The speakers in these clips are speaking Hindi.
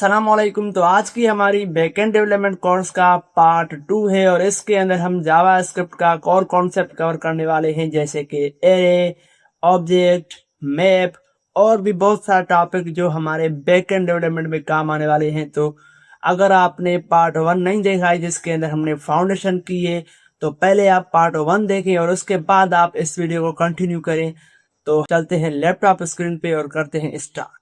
अस्सलामुअलैकुम। तो आज की हमारी बैकएंड डेवलपमेंट कोर्स का पार्ट 2 है और इसके अंदर हम जावा स्क्रिप्ट का कोर कॉन्सेप्ट कवर करने वाले हैं, जैसे कि एरे, ऑब्जेक्ट, मैप और भी बहुत सारे टॉपिक जो हमारे बैकएंड डेवलपमेंट में काम आने वाले हैं। तो अगर आपने पार्ट 1 नहीं देखा है जिसके अंदर हमने फाउंडेशन की है, तो पहले आप पार्ट 1 देखें और उसके बाद आप इस वीडियो को कंटिन्यू करें। तो चलते हैं लैपटॉप स्क्रीन पे और करते हैं स्टार्ट।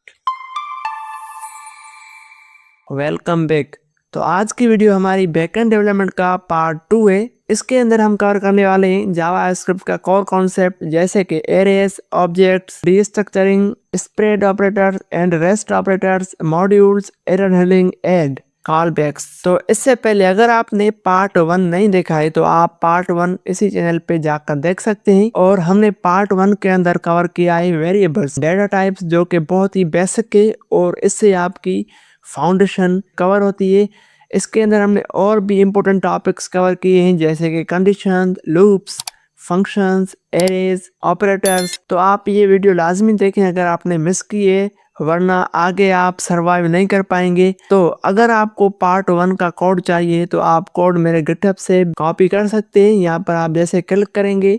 Welcome back. तो आज की वीडियो हमारी बैकएंड डेवलपमेंट का पार्ट 2 है। इसके अंदर हम कवर करने वाले हैं जावा स्क्रिप्ट का कोर कॉन्सेप्ट, जैसे कि arrays, objects, restructuring, spread operators and rest operators, modules, error handling and callbacks. तो इससे पहले अगर आपने पार्ट 1 नहीं देखा है तो आप पार्ट 1 इसी चैनल पे जाकर देख सकते हैं। और हमने पार्ट 1 के अंदर कवर किया है वेरिएबल्स, डेटा टाइप्स, जो कि बहुत ही बेसिक है और इससे आपकी फाउंडेशन कवर होती है। इसके अंदर हमने और भी इम्पोर्टेंट टॉपिक्स कवर किए हैं, जैसे कि condition, loops, functions, arrays, operators. तो आप ये वीडियो लाजमी देखें अगर आपने मिस किए, वरना आगे आप सरवाइव नहीं कर पाएंगे। तो अगर आपको पार्ट 1 का कोड चाहिए तो आप कोड मेरे गिटहब से कॉपी कर सकते हैं। यहाँ पर आप जैसे क्लिक करेंगे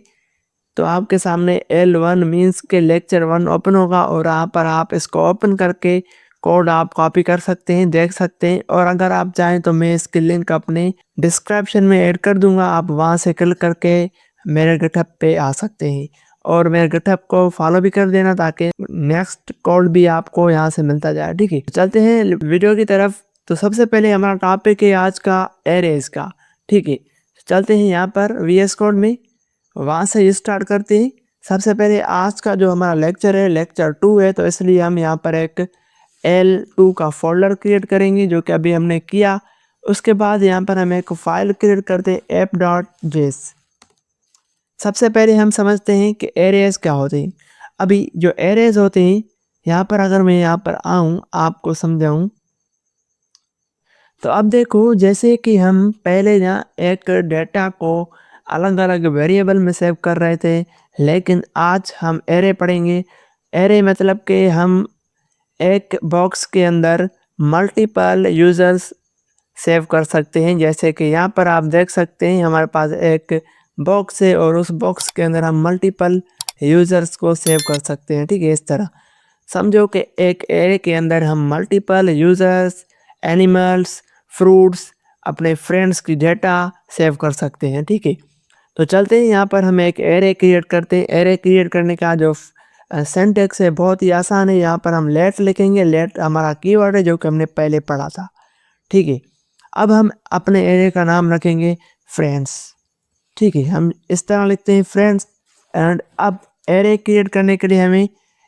तो आपके सामने L1 मीन्स के लेक्चर 1 ओपन होगा और यहाँ पर आप इसको ओपन करके कोड आप कॉपी कर सकते हैं, देख सकते हैं। और अगर आप चाहें तो मैं इसकी लिंक अपने डिस्क्रिप्शन में ऐड कर दूंगा, आप वहां से क्लिक करके मेरे गिटहब पे आ सकते हैं और मेरे गिटहब को फॉलो भी कर देना ताकि नेक्स्ट कोड भी आपको यहाँ से मिलता जाए। ठीक है, चलते हैं वीडियो की तरफ। तो सबसे पहले हमारा टॉपिक है आज का एरेज का। ठीक है, चलते हैं यहाँ पर VS कोड में, वहाँ से स्टार्ट करते हैं। सबसे पहले आज का जो हमारा लेक्चर है लेक्चर 2 है, तो इसलिए हम यहाँ पर एक L2 का फोल्डर क्रिएट करेंगे, जो कि अभी हमने किया। उसके बाद यहाँ पर हम एक फाइल क्रिएट करते हैं app.js। सबसे पहले हम समझते हैं कि एरेज क्या होते हैं। अभी जो एरेज होते हैं, यहाँ पर अगर मैं यहाँ पर आऊँ आपको समझाऊँ, तो अब देखो जैसे कि हम पहले ना एक डेटा को अलग अलग वेरिएबल में सेव कर रहे थे, लेकिन आज हम एरे पढ़ेंगे। एरे मतलब कि हम एक बॉक्स के अंदर मल्टीपल यूज़र्स सेव कर सकते हैं। जैसे कि यहाँ पर आप देख सकते हैं हमारे पास एक बॉक्स है और उस बॉक्स के अंदर हम मल्टीपल यूज़र्स को सेव कर सकते हैं। ठीक है, इस तरह समझो कि एक एरे के अंदर हम मल्टीपल यूज़र्स, एनिमल्स, फ्रूट्स, अपने फ्रेंड्स की डेटा सेव कर सकते हैं। ठीक है, तो चलते हैं यहाँ पर हम एक एरे क्रिएट करते हैं। एरे क्रिएट करने का जो सिंटैक्स है बहुत ही आसान है। यहाँ पर हम लेट लिखेंगे, लेट हमारा कीवर्ड है जो कि हमने पहले पढ़ा था। ठीक है, अब हम अपने एरे का नाम रखेंगे फ्रेंड्स। ठीक है, हम इस तरह लिखते हैं फ्रेंड्स। एंड अब एरे क्रिएट करने के लिए हमें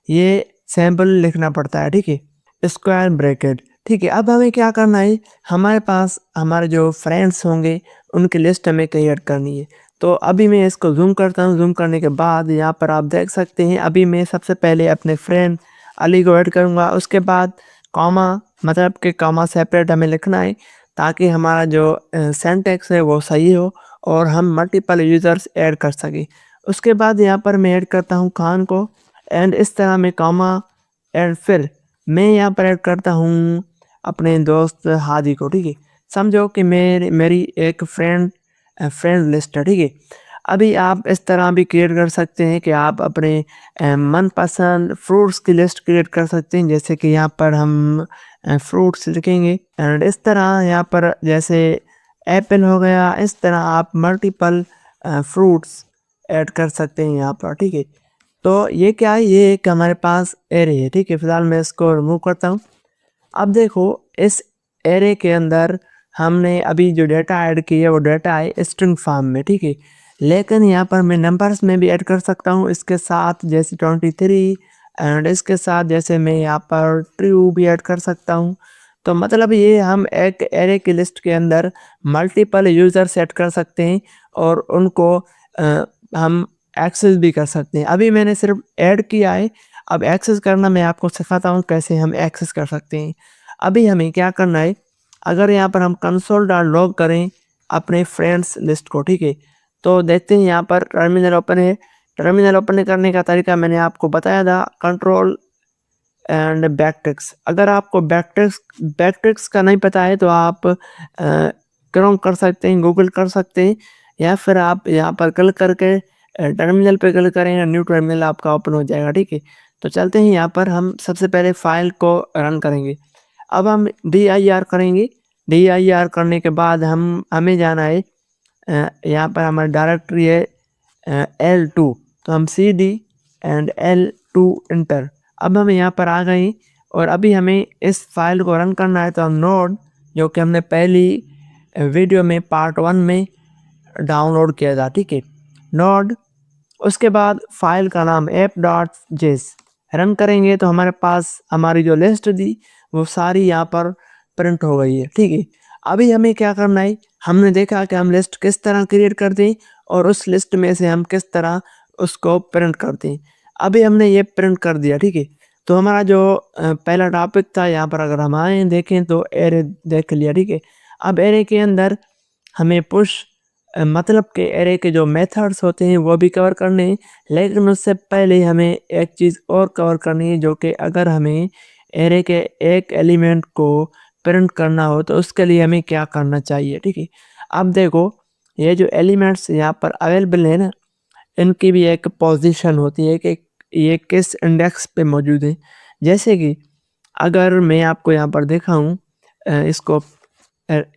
ये सैम्पल लिखना पड़ता है। ठीक है, स्क्वायर ब्रैकेट। ठीक है, अब हमें क्या करना है, हमारे पास हमारे जो फ्रेंड्स होंगे उनकी लिस्ट हमें क्रिएट करनी है। तो अभी मैं इसको जूम करता हूँ। जूम करने के बाद यहाँ पर आप देख सकते हैं अभी मैं सबसे पहले अपने फ्रेंड अली को ऐड करूँगा। उसके बाद कॉमा, मतलब कि कॉमा सेपरेट हमें लिखना है ताकि हमारा जो सिंटैक्स है वो सही हो और हम मल्टीपल यूज़र्स ऐड कर सकें। उसके बाद यहाँ पर मैं ऐड करता हूँ खान को, एंड इस तरह मैं कॉमा, एंड फिर मैं यहाँ पर ऐड करता हूँ अपने दोस्त हादी को। ठीक है, समझो कि मेरी एक फ्रेंड लिस्ट है। ठीक है, अभी आप इस तरह भी क्रिएट कर सकते हैं कि आप अपने मनपसंद फ्रूट्स की लिस्ट क्रिएट कर सकते हैं। जैसे कि यहाँ पर हम फ्रूट्स लिखेंगे एंड इस तरह यहाँ पर जैसे एप्पल हो गया, इस तरह आप मल्टीपल फ्रूट्स ऐड कर सकते हैं यहाँ पर। ठीक है, तो ये क्या है, ये एक हमारे पास एरे है। ठीक है, फिलहाल मैं इसको रिमूव करता हूँ। अब देखो इस एरे के अंदर हमने अभी जो डेटा ऐड की है वो डेटा है स्ट्रिंग फॉर्म में। ठीक है, लेकिन यहाँ पर मैं नंबर्स में भी ऐड कर सकता हूँ इसके साथ, जैसे 23, एंड इसके साथ जैसे मैं यहाँ पर ट्रू भी ऐड कर सकता हूँ। तो मतलब ये हम एक एरे की लिस्ट के अंदर मल्टीपल यूज़र सेट कर सकते हैं और उनको हम एक्सेस भी कर सकते हैं। अभी मैंने सिर्फ ऐड किया है, अब एक्सेस करना मैं आपको सिखाता हूँ कैसे हम एक्सेस कर सकते हैं। अभी हमें क्या करना है, अगर यहाँ पर हम console.log करें अपने फ्रेंड्स लिस्ट को। ठीक है, तो देखते हैं यहाँ पर टर्मिनल ओपन है। टर्मिनल ओपन करने का तरीका मैंने आपको बताया था, कंट्रोल एंड बैकट्रिक्स। अगर आपको बैकट्रिक्स का नहीं पता है तो आप क्रोम कर सकते हैं, गूगल कर सकते हैं, या फिर आप यहाँ पर क्लिक करके टर्मिनल पे क्लिक करें या न्यू टर्मिनल आपका ओपन हो जाएगा, ठीक है। तो चलते हैं यहाँ पर, हम सबसे पहले फाइल को रन करेंगे। अब हम dir करेंगे। dir करने के बाद हमें जाना है, यहाँ पर हमारी डायरेक्टरी है L2, तो हम CD एंड L2 इंटर। अब हम यहाँ पर आ गए और अभी हमें इस फाइल को रन करना है, तो हम नोड, जो कि हमने पहली वीडियो में पार्ट 1 में डाउनलोड किया था, ठीक है, नोड। उसके बाद फाइल का नाम app.js रन करेंगे तो हमारे पास हमारी जो लिस्ट थी वो सारी यहाँ पर प्रिंट हो गई है, ठीक है। अभी हमें क्या करना है, हमने देखा कि हम लिस्ट किस तरह क्रिएट करते हैं और उस लिस्ट में से हम किस तरह उसको प्रिंट करते हैं। अभी हमने ये प्रिंट कर दिया, ठीक है। तो हमारा जो पहला टॉपिक था, यहाँ पर अगर हम आए देखें तो एरे देख लिया, ठीक है। अब एरे के अंदर हमें पुश मतलब के एरे के जो मेथड्स होते हैं वो भी कवर करने हैं, लेकिन उससे पहले हमें एक चीज़ और कवर करनी है, जो कि अगर हमें एरे के एक एलिमेंट को प्रिंट करना हो तो उसके लिए हमें क्या करना चाहिए, ठीक है। अब देखो, ये जो एलिमेंट्स यहाँ पर अवेलेबल है ना, इनकी भी एक पोजीशन होती है कि ये किस इंडेक्स पे मौजूद है। जैसे कि अगर मैं आपको यहाँ पर दिखाऊं, इसको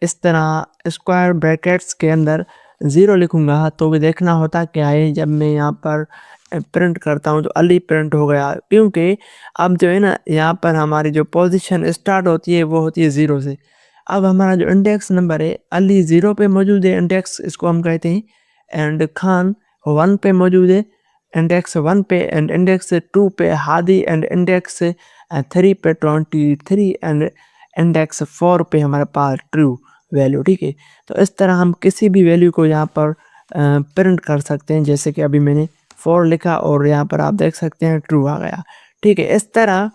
इस तरह स्क्वायर ब्रैकेट्स के अंदर 0 लिखूंगा तो भी देखना होता क्या है, जब मैं यहाँ पर प्रिंट करता हूँ तो अली प्रिंट हो गया, क्योंकि अब जो है ना, यहाँ पर हमारी जो पोजीशन स्टार्ट होती है वो होती है 0 से। अब हमारा जो इंडेक्स नंबर है, अली 0 पे मौजूद है, इंडेक्स इसको हम कहते हैं, एंड खान 1 पे मौजूद है, इंडेक्स 1 पे, एंड इंडेक्स 2 पे हादी, एंड इंडेक्स 3 पे 23, एंड इंडेक्स 4 पे हमारे पास ट्रू वैल्यू, ठीक है। तो इस तरह हम किसी भी वैल्यू को यहाँ पर प्रिंट कर सकते हैं, जैसे कि अभी मैंने 4 लिखा और यहाँ पर आप देख सकते हैं ट्रू आ गया, ठीक है। इस तरह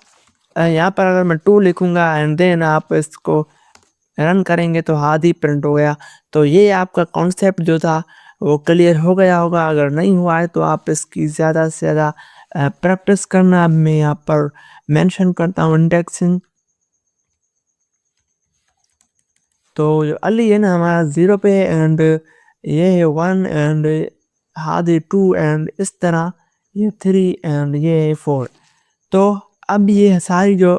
यहाँ पर अगर मैं 2 लिखूंगा एंड देन आप इसको रन करेंगे तो हादी प्रिंट हो गया। तो ये आपका कॉन्सेप्ट जो था वो क्लियर हो गया होगा। अगर नहीं हुआ है तो आप इसकी ज़्यादा से ज़्यादा प्रैक्टिस करना। अब मैं यहाँ पर मेंशन करता हूँ इंडेक्सिंग। तो जो अली है ना हमारा 0 पे, एंड ये है 1, एंड हादी 2, एंड इस तरह ये 3, एंड ये है 4। तो अब ये सारी जो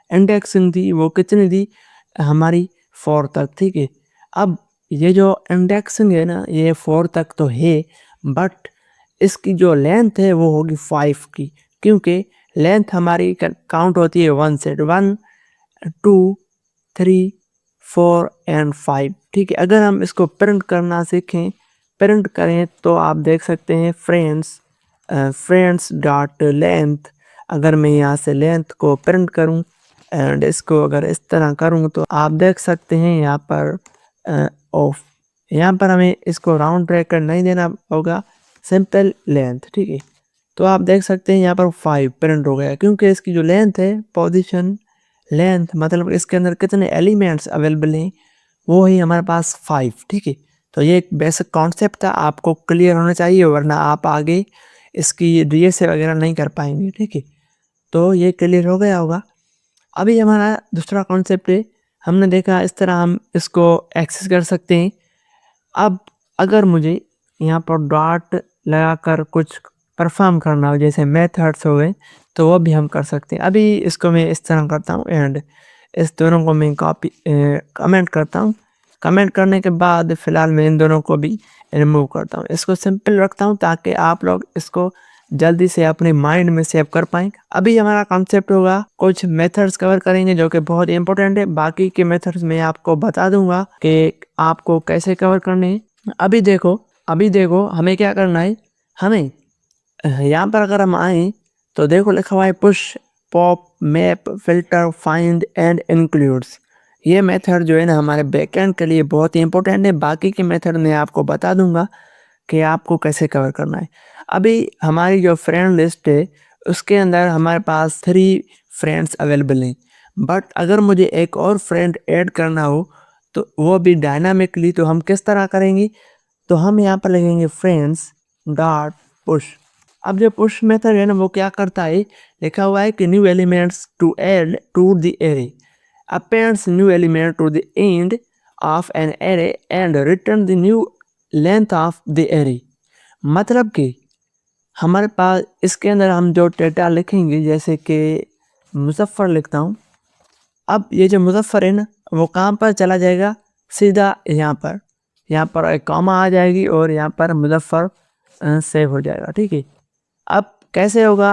इंडेक्सिंग थी वो कितनी थी, हमारी 4 तक, ठीक है। अब ये जो इंडेक्सिंग है ना, ये 4 तक तो है, बट इसकी जो लेंथ है वो होगी 5 की, क्योंकि लेंथ हमारी काउंट होती है 1 से, 1 2 3 4 एंड 5, ठीक है। अगर हम इसको प्रिंट करना सीखें, प्रिंट करें, तो आप देख सकते हैं फ्रेंड्स डॉट लेंथ। अगर मैं यहाँ से लेंथ को प्रिंट करूँ एंड इसको अगर इस तरह करूँ तो आप देख सकते हैं यहाँ पर ऑफ, यहाँ पर हमें इसको राउंड ब्रैकेट नहीं देना होगा, सिंपल लेंथ, ठीक है। तो आप देख सकते हैं यहाँ पर 5 प्रिंट हो गया, क्योंकि इसकी जो लेंथ है, पोजीशन लेंथ मतलब इसके अंदर कितने एलिमेंट्स अवेलेबल हैं, वो ही हमारे पास 5, ठीक है। तो ये एक बेसिक कॉन्सेप्ट था, आपको क्लियर होना चाहिए, वरना आप आगे इसकी डीएसए वगैरह नहीं कर पाएंगे, ठीक है। तो ये क्लियर हो गया होगा। अभी हमारा दूसरा कॉन्सेप्ट है, हमने देखा इस तरह हम इसको एक्सेस कर सकते हैं। अब अगर मुझे यहाँ पर डॉट लगाकर कुछ परफॉर्म करना हो, जैसे मेथड्स हो गए, तो वो भी हम कर सकते हैं। अभी इसको मैं इस तरह करता हूँ एंड इस दोनों को मैं कमेंट करता हूँ। कमेंट करने के बाद फिलहाल मैं इन दोनों को भी रिमूव करता हूँ। इसको सिंपल रखता हूँ ताकि आप लोग इसको जल्दी से अपने माइंड में सेव कर पाएँ। अभी हमारा कॉन्सेप्ट होगा, कुछ मेथड्स कवर करेंगे जो कि बहुत इंपॉर्टेंट है। बाकी के मेथड्स मैं आपको बता दूंगा कि आपको कैसे कवर करने हैं। अभी देखो हमें क्या करना है। हमें यहाँ पर अगर हम आए तो देखो लिखा हुआ है push pop map filter find and includes. ये मेथड जो है ना हमारे बैकएंड के लिए बहुत ही इंपॉर्टेंट है। बाकी के मेथड मैं आपको बता दूंगा कि आपको कैसे कवर करना है। अभी हमारी जो फ्रेंड लिस्ट है उसके अंदर हमारे पास 3 फ्रेंड्स अवेलेबल हैं, बट अगर मुझे एक और फ्रेंड ऐड करना हो तो वो भी डायनामिकली, तो हम किस तरह करेंगे, तो हम यहाँ पर लिखेंगे फ्रेंड्स डॉट पुश। अब जो पुश मेथड है ना वो क्या करता है, लिखा हुआ है कि new elements to add to the array, appends new element to the end of an array and return the new length of the array। मतलब कि हमारे पास इसके अंदर हम जो डेटा लिखेंगे, जैसे कि मुजफ्फर लिखता हूँ। अब ये जो मुजफ्फर है ना वो कहाँ पर चला जाएगा, सीधा यहाँ पर एक कॉमा आ जाएगी और यहाँ पर मुजफ्फर सेव हो जाएगा। ठीक है, अब कैसे होगा,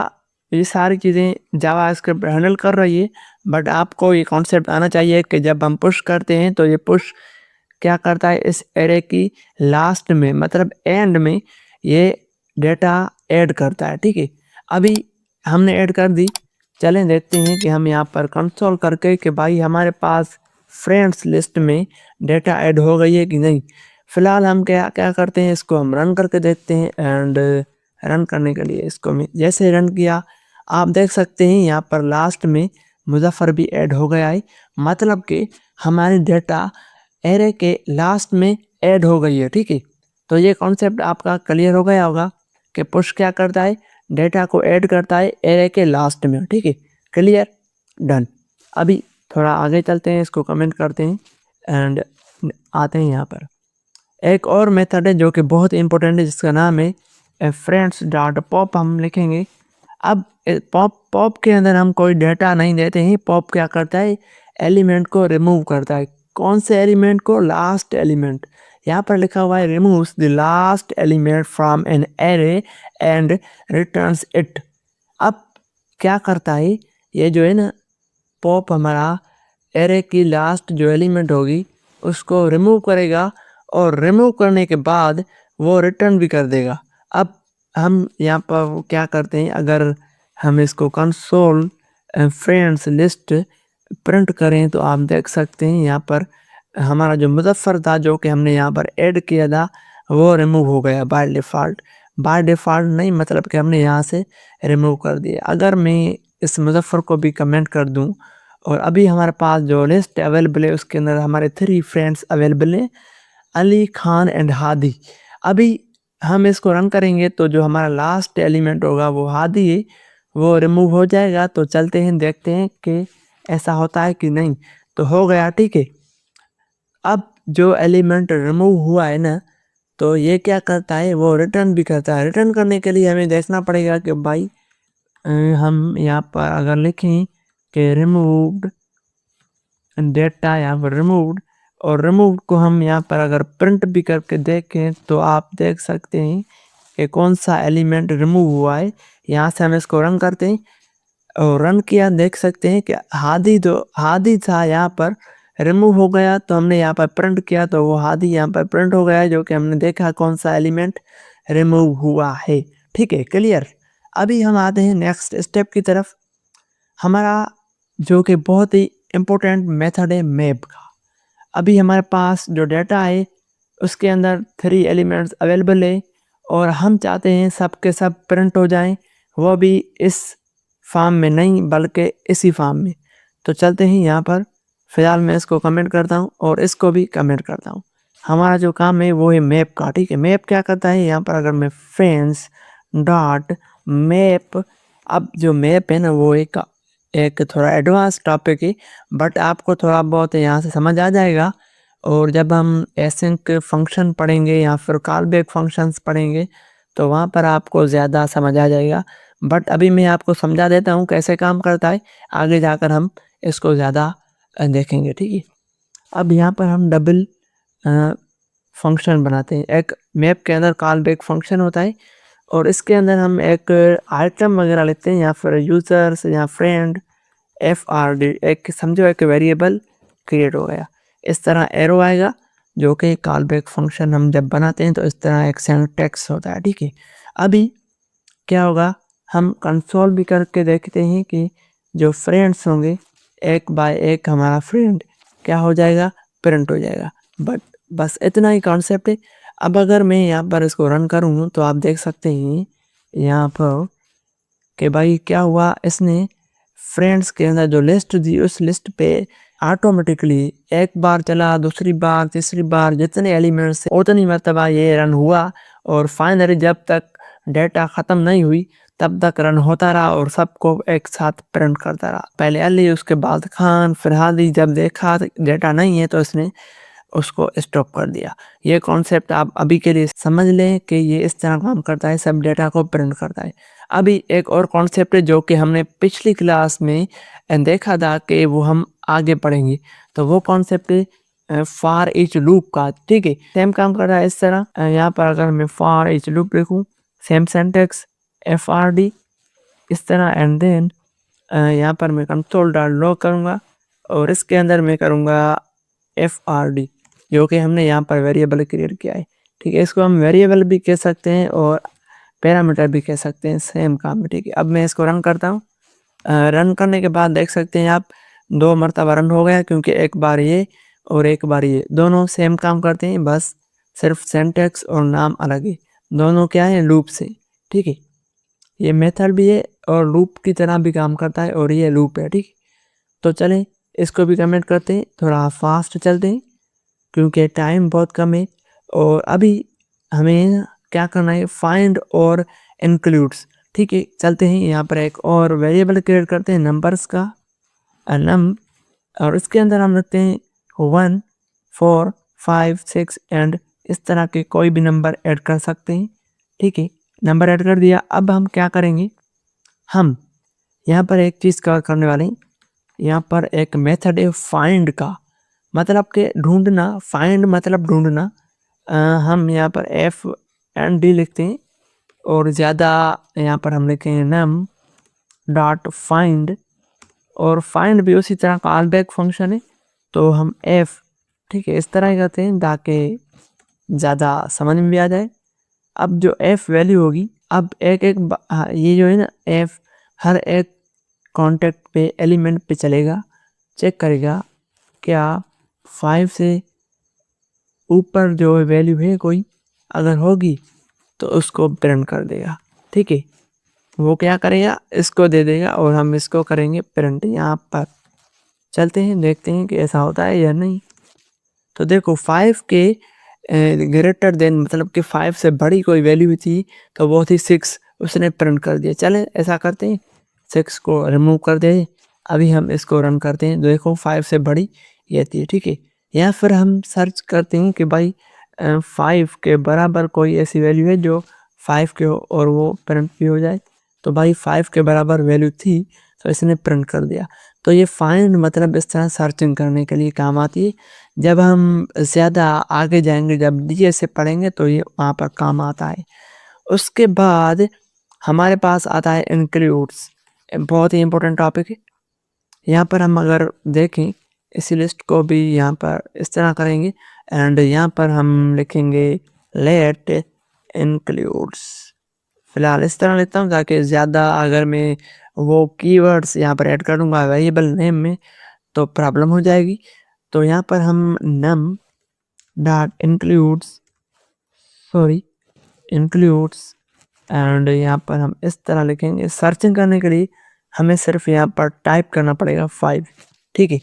ये सारी चीज़ें जावास्क्रिप्ट हैंडल कर रही है, बट आपको ये कॉन्सेप्ट आना चाहिए कि जब हम पुश करते हैं तो ये पुश क्या करता है, इस एरे की लास्ट में मतलब एंड में ये डेटा ऐड करता है। ठीक है, अभी हमने ऐड कर दी, चलें देखते हैं कि हम यहाँ पर कंसोल करके कि भाई हमारे पास फ्रेंड्स लिस्ट में डेटा ऐड हो गई है कि नहीं। फिलहाल हम क्या क्या करते हैं, इसको हम रन करके देखते हैं। एंड रन करने के लिए इसको जैसे रन किया, आप देख सकते हैं यहाँ पर लास्ट में मुजफ्फर भी ऐड हो गया है, मतलब कि हमारी डेटा एरे के लास्ट में ऐड हो गई है। ठीक है, तो ये कॉन्सेप्ट आपका क्लियर हो गया होगा कि पुश क्या करता है, डेटा को ऐड करता है एरे के लास्ट में। ठीक है, क्लियर, डन। अभी थोड़ा आगे चलते हैं, इसको कमेंट करते हैं एंड आते हैं यहाँ पर। एक और मेथड है जो कि बहुत इंपॉर्टेंट है, जिसका नाम है फ्रेंड्स डॉट पॉप। हम लिखेंगे, अब पॉप के अंदर हम कोई डेटा नहीं देते हैं। पॉप क्या करता है, एलिमेंट को रिमूव करता है। कौन से एलिमेंट को, लास्ट एलिमेंट। यहाँ पर लिखा हुआ है removes the last element from an array and returns it. अब क्या करता है, ये जो है ना पॉप हमारा एरे की लास्ट जो एलिमेंट होगी उसको रिमूव करेगा और रिमूव करने के बाद वो रिटर्न भी कर देगा। अब हम यहाँ पर क्या करते हैं, अगर हम इसको कंसोल फ्रेंड्स लिस्ट प्रिंट करें तो आप देख सकते हैं यहाँ पर हमारा जो मुजफ्फर था जो कि हमने यहाँ पर ऐड किया था वो रिमूव हो गया बाय डिफ़ॉल्ट। बाय डिफ़ॉल्ट नहीं, मतलब कि हमने यहाँ से रिमूव कर दिया। अगर मैं इस मुजफ्फर को भी कमेंट कर दूँ और अभी हमारे पास जो लिस्ट अवेलेबल है उसके अंदर हमारे 3 फ्रेंड्स अवेलेबल हैं, अली खान एंड हादी। अभी हम इसको रन करेंगे तो जो हमारा लास्ट एलिमेंट होगा वो हादी है, वो रिमूव हो जाएगा। तो चलते हैं देखते हैं कि ऐसा होता है कि नहीं। तो हो गया, ठीक है। अब जो एलिमेंट रिमूव हुआ है ना, तो ये क्या करता है, वो रिटर्न भी करता है। रिटर्न करने के लिए हमें देखना पड़ेगा कि भाई हम यहाँ पर अगर लिखें कि रिमूव्ड डेटा, यहाँ पर रिमूव्ड, और रिमूव को हम यहाँ पर अगर प्रिंट भी करके देखें तो आप देख सकते हैं कि कौन सा एलिमेंट रिमूव हुआ है। यहाँ से हम इसको रन करते हैं और रन किया, देख सकते हैं कि हादी था यहाँ पर रिमूव हो गया। तो हमने यहाँ पर प्रिंट किया तो वो हादी यहाँ पर प्रिंट हो गया, जो कि हमने देखा कौन सा एलिमेंट रिमूव हुआ है। ठीक है, क्लियर। अभी हम आते हैं नेक्स्ट स्टेप की तरफ, हमारा जो कि बहुत ही इम्पोर्टेंट मेथड है मैप का। अभी हमारे पास जो डेटा है उसके अंदर 3 एलिमेंट्स अवेलेबल है और हम चाहते हैं सब के सब प्रिंट हो जाएं, वो भी इस फॉर्म में नहीं बल्कि इसी फॉर्म में। तो चलते हैं यहाँ पर, फ़िलहाल मैं इसको कमेंट करता हूँ और इसको भी कमेंट करता हूँ। हमारा जो काम है वो है मैप का। ठीक है, मैप क्या करता है, यहाँ पर अगर मैं फ्रेंड्स डॉट मैप, अब जो मैप है ना वो एक थोड़ा एडवांस टॉपिक है, बट आपको थोड़ा बहुत यहाँ से समझ आ जाएगा। और जब हम एसिंक फंक्शन पढ़ेंगे या फिर कॉलबैक फंक्शंस पढ़ेंगे तो वहाँ पर आपको ज़्यादा समझ आ जाएगा। बट अभी मैं आपको समझा देता हूँ कैसे काम करता है, आगे जाकर हम इसको ज़्यादा देखेंगे। ठीक है, अब यहाँ पर हम डबल फंक्शन बनाते हैं। एक मैप के अंदर कॉलबैक फंक्शन होता है और इसके अंदर हम एक आइटम वगैरह लेते हैं या फिर यूज़र्स या फ्रेंड FRD, एक समझो एक वेरिएबल क्रिएट हो गया। इस तरह एरो आएगा जो कि कॉलबैक फंक्शन हम जब बनाते हैं तो इस तरह एक सिंटैक्स होता है। ठीक है, अभी क्या होगा, हम कंसोल भी करके देखते हैं कि जो फ्रेंड्स होंगे एक बाय एक हमारा फ्रेंड क्या हो जाएगा, प्रिंट हो जाएगा। बट बस इतना ही कॉन्सेप्ट है। अब अगर मैं यहाँ पर इसको रन करूँ तो आप देख सकते हैं यहाँ पर कि भाई क्या हुआ, इसने फ्रेंड्स के अंदर जो लिस्ट दी उस लिस्ट पे ऑटोमेटिकली एक बार चला, दूसरी बार, तीसरी बार, जितने एलिमेंट्स उतनी मरतबा ये रन हुआ और फाइनली जब तक डेटा ख़त्म नहीं हुई तब तक रन होता रहा और सबको एक साथ प्रिंट करता रहा। पहले अली, उसके बाद खान, फिर हादी। जब देखा डेटा नहीं है तो इसने उसको स्टॉप कर दिया। ये कॉन्सेप्ट आप अभी के लिए समझ लें कि ये इस तरह काम करता है, सब डेटा को प्रिंट करता है। अभी एक और कॉन्सेप्ट है जो कि हमने पिछली क्लास में देखा था कि वो हम आगे पढ़ेंगे। तो वो कॉन्सेप्ट है फॉर ईच लूप का। ठीक है, सेम काम कर रहा है इस तरह। यहाँ पर अगर मैं फॉर ईच लूप लिखूँ, सेम सिंटैक्स FRD इस तरह, एंड देन यहाँ पर मैं कंसोल डॉट लॉग करूँगा और इसके अंदर मैं करूँगा FRD, जो कि हमने यहाँ पर वेरिएबल क्रिएट किया है। ठीक है, इसको हम वेरिएबल भी कह सकते हैं और पैरामीटर भी कह सकते हैं, सेम काम है। ठीक है, अब मैं इसको रन करता हूँ। रन करने के बाद देख सकते हैं आप 2 मरतबा रन हो गया, क्योंकि एक बार ये और एक बार ये दोनों सेम काम करते हैं, बस सिर्फ सिंटैक्स और नाम अलग है। दोनों क्या है, लूप से। ठीक है, ये मेथड भी है और लूप की तरह भी काम करता है और ये लूप है। ठीक, तो चलें इसको भी कमेंट करते हैं, थोड़ा फास्ट चलते हैं क्योंकि टाइम बहुत कम है। और अभी हमें क्या करना है, फाइंड और इंक्लूड्स। ठीक है, चलते हैं यहाँ पर एक और वेरिएबल क्रिएट करते हैं नंबर्स का, नम, और इसके अंदर हम रखते हैं 1 4 5 6 एंड इस तरह के कोई भी नंबर ऐड कर सकते हैं। ठीक है, नंबर ऐड कर दिया। अब हम क्या करेंगे, हम यहाँ पर एक चीज़ करने वाले हैं। यहाँ पर एक मेथड है फाइंड का, मतलब कि ढूंढना। फाइंड मतलब ढूंढना। हम यहाँ पर FND लिखते हैं और ज़्यादा यहाँ पर हम लिखेंगे नम डॉट फाइंड, और फाइंड भी उसी तरह का कॉलबैक फंक्शन है, तो हम ठीक है इस तरह ही करते हैं ताकि ज़्यादा समझ में भी आ जाए। अब जो F वैल्यू होगी, अब एक एक ये जो है ना F, हर एक कॉन्टेक्ट पे एलिमेंट पे चलेगा, चेक करेगा क्या 5 से ऊपर जो वैल्यू है कोई, अगर होगी तो उसको प्रिंट कर देगा। ठीक है, वो क्या करेगा, इसको दे देगा और हम इसको करेंगे प्रिंट। यहाँ पर चलते हैं, देखते हैं कि ऐसा होता है या नहीं। तो देखो 5 के ग्रेटर देन, मतलब कि 5 से बड़ी कोई वैल्यू थी तो वो थी 6, उसने प्रिंट कर दिया। चले ऐसा करते हैं, 6 को रिमूव कर दे। अभी हम इसको रन करते हैं, देखो 5 से बड़ी ये थी। ठीक है, या फिर हम सर्च करते हैं कि भाई 5 के बराबर कोई ऐसी वैल्यू है जो 5 के हो और वो प्रिंट भी हो जाए। तो भाई 5 के बराबर वैल्यू थी तो इसने प्रिंट कर दिया। तो ये फाइंड मतलब इस तरह सर्चिंग करने के लिए काम आती है। जब हम ज़्यादा आगे जाएंगे, जब डीए से पढ़ेंगे तो ये वहाँ पर काम आता है। उसके बाद हमारे पास आता है इंक्लूड्स, बहुत ही इम्पोर्टेंट टॉपिक है। यहाँ पर हम अगर देखें इसी लिस्ट को भी यहाँ पर इस तरह करेंगे एंड यहाँ पर हम लिखेंगे लेट इंक्लूड्स। फिलहाल इस तरह लेता हूँ ताकि ज़्यादा अगर मैं वो कीवर्ड्स यहाँ पर ऐड करूँगा वेरिएबल नेम में तो प्रॉब्लम हो जाएगी। तो यहाँ पर हम num डॉट इंक्लूड्स एंड यहाँ पर हम इस तरह लिखेंगे। सर्चिंग करने के लिए हमें सिर्फ यहाँ पर टाइप करना पड़ेगा 5। ठीक है,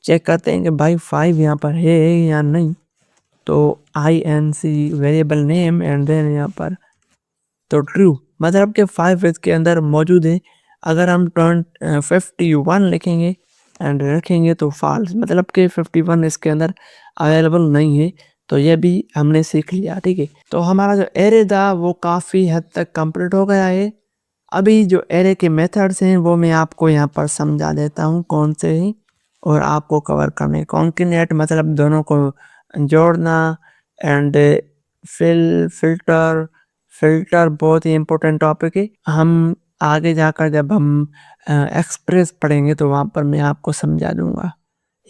चेक करते हैं कि भाई 5 यहाँ पर है या नहीं। तो INC variable name and then यहाँ पर तो ट्रू, मतलब कि 5 इसके अंदर मौजूद है। अगर हम 51 लिखेंगे एंड रखेंगे तो फॉल्स, मतलब कि 51 इसके अंदर अवेलेबल नहीं है। तो ये भी हमने सीख लिया। ठीक है, तो हमारा जो एरे था वो काफ़ी हद तक कंप्लीट हो गया है। अभी जो एरे के मेथड्स हैं वो मैं आपको यहाँ पर समझा देता हूँ कौन से हैं और आपको कवर करने। कॉन्केटेनेट मतलब दोनों को जोड़ना एंड फिल्टर बहुत ही इम्पोर्टेंट टॉपिक है। हम आगे जाकर जब हम एक्सप्रेस पढ़ेंगे तो वहाँ पर मैं आपको समझा दूंगा।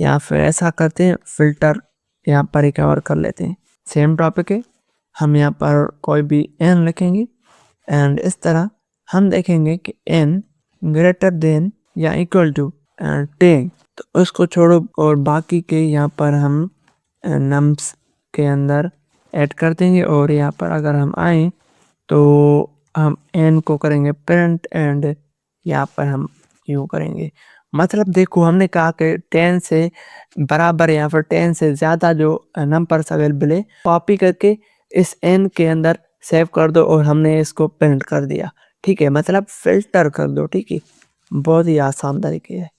या फिर ऐसा करते हैं, फिल्टर यहाँ पर ही कवर कर लेते हैं, सेम टॉपिक है। हम यहाँ पर कोई भी n लिखेंगे एंड इस तरह हम देखेंगे कि n ग्रेटर देन या इक्वल टू 10, तो उसको छोड़ो और बाकी के यहाँ पर हम नम्स के अंदर ऐड कर देंगे। और यहाँ पर अगर हम आए तो हम n को करेंगे प्रिंट एंड यहाँ पर हम यूँ करेंगे। मतलब देखो हमने कहा कि 10 से बराबर या फिर 10 से ज़्यादा जो नंबर्स अवेलेबल है कॉपी करके इस n के अंदर सेव कर दो और हमने इसको प्रिंट कर दिया, ठीक है? मतलब फ़िल्टर कर दो, ठीक है? बहुत ही आसान तरीके है।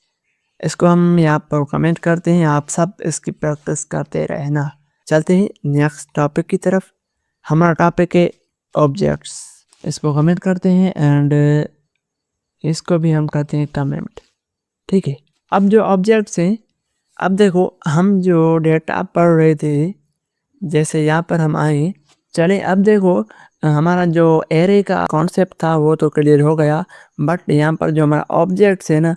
इसको हम यहाँ पर कमेंट करते हैं, आप सब इसकी प्रैक्टिस करते रहना। चलते हैं नेक्स्ट टॉपिक की तरफ। हमारा टॉपिक है ऑब्जेक्ट्स। इसको कमेंट करते हैं एंड इसको भी हम करते हैं कमेंट, ठीक है? अब जो ऑब्जेक्ट्स हैं, अब देखो हम जो डेटा पढ़ रहे थे, जैसे यहाँ पर हम आए, चले अब देखो हमारा जो एरे का कॉन्सेप्ट था वो तो क्लियर हो गया, बट यहाँ पर जो हमारा ऑब्जेक्ट्स है ना,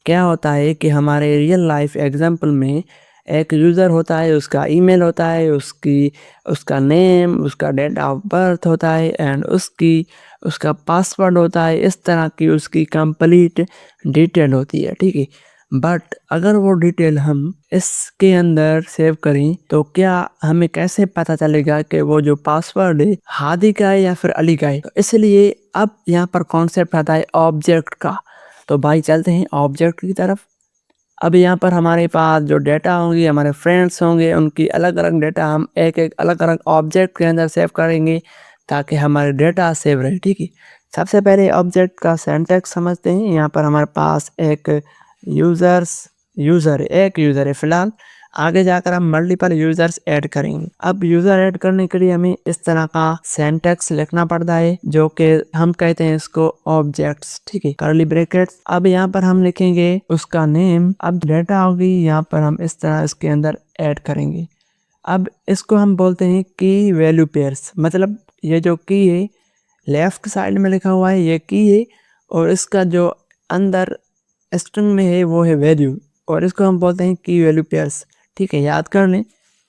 क्या होता है कि हमारे रियल लाइफ एग्जांपल में एक यूज़र होता है, उसका ईमेल होता है, उसका नेम, उसका डेट ऑफ बर्थ होता है एंड उसका पासवर्ड होता है। इस तरह की उसकी कंप्लीट डिटेल होती है, ठीक है? बट अगर वो डिटेल हम इसके अंदर सेव करें तो क्या हमें कैसे पता चलेगा कि वो जो पासवर्ड है हादी का है या फिर अली का है? तो इसलिए अब यहाँ पर कॉन्सेप्ट आता है ऑब्जेक्ट का। तो भाई चलते हैं ऑब्जेक्ट की तरफ। अब यहाँ पर हमारे पास जो डेटा होंगे, हमारे फ्रेंड्स होंगे, उनकी अलग-अलग डेटा हम एक-एक अलग-अलग ऑब्जेक्ट के अंदर सेव करेंगे ताकि हमारे डेटा सेव रहे, ठीक है? सबसे पहले ऑब्जेक्ट का सिंटैक्स समझते हैं। यहाँ पर हमारे पास एक एक यूज़र है फ़िलहाल। आगे जाकर हम मल्टीपल यूज़र्स ऐड करेंगे। अब यूज़र ऐड करने के लिए हमें इस तरह का सिंटैक्स लिखना पड़ता है जो कि हम कहते हैं इसको ऑब्जेक्ट्स, ठीक है? Curly brackets. अब यहाँ पर हम लिखेंगे उसका नेम। अब डेटा होगी यहाँ पर हम इस तरह इसके अंदर ऐड करेंगे। अब इसको हम बोलते हैं की वैल्यू पेयर्स, मतलब ये जो की है लेफ्ट साइड में लिखा हुआ है ये की है और इसका जो अंदर स्ट्रिंग में है वो है वैल्यू और इसको हम बोलते हैं की वैल्यू पेयर्स, ठीक है? याद कर लें।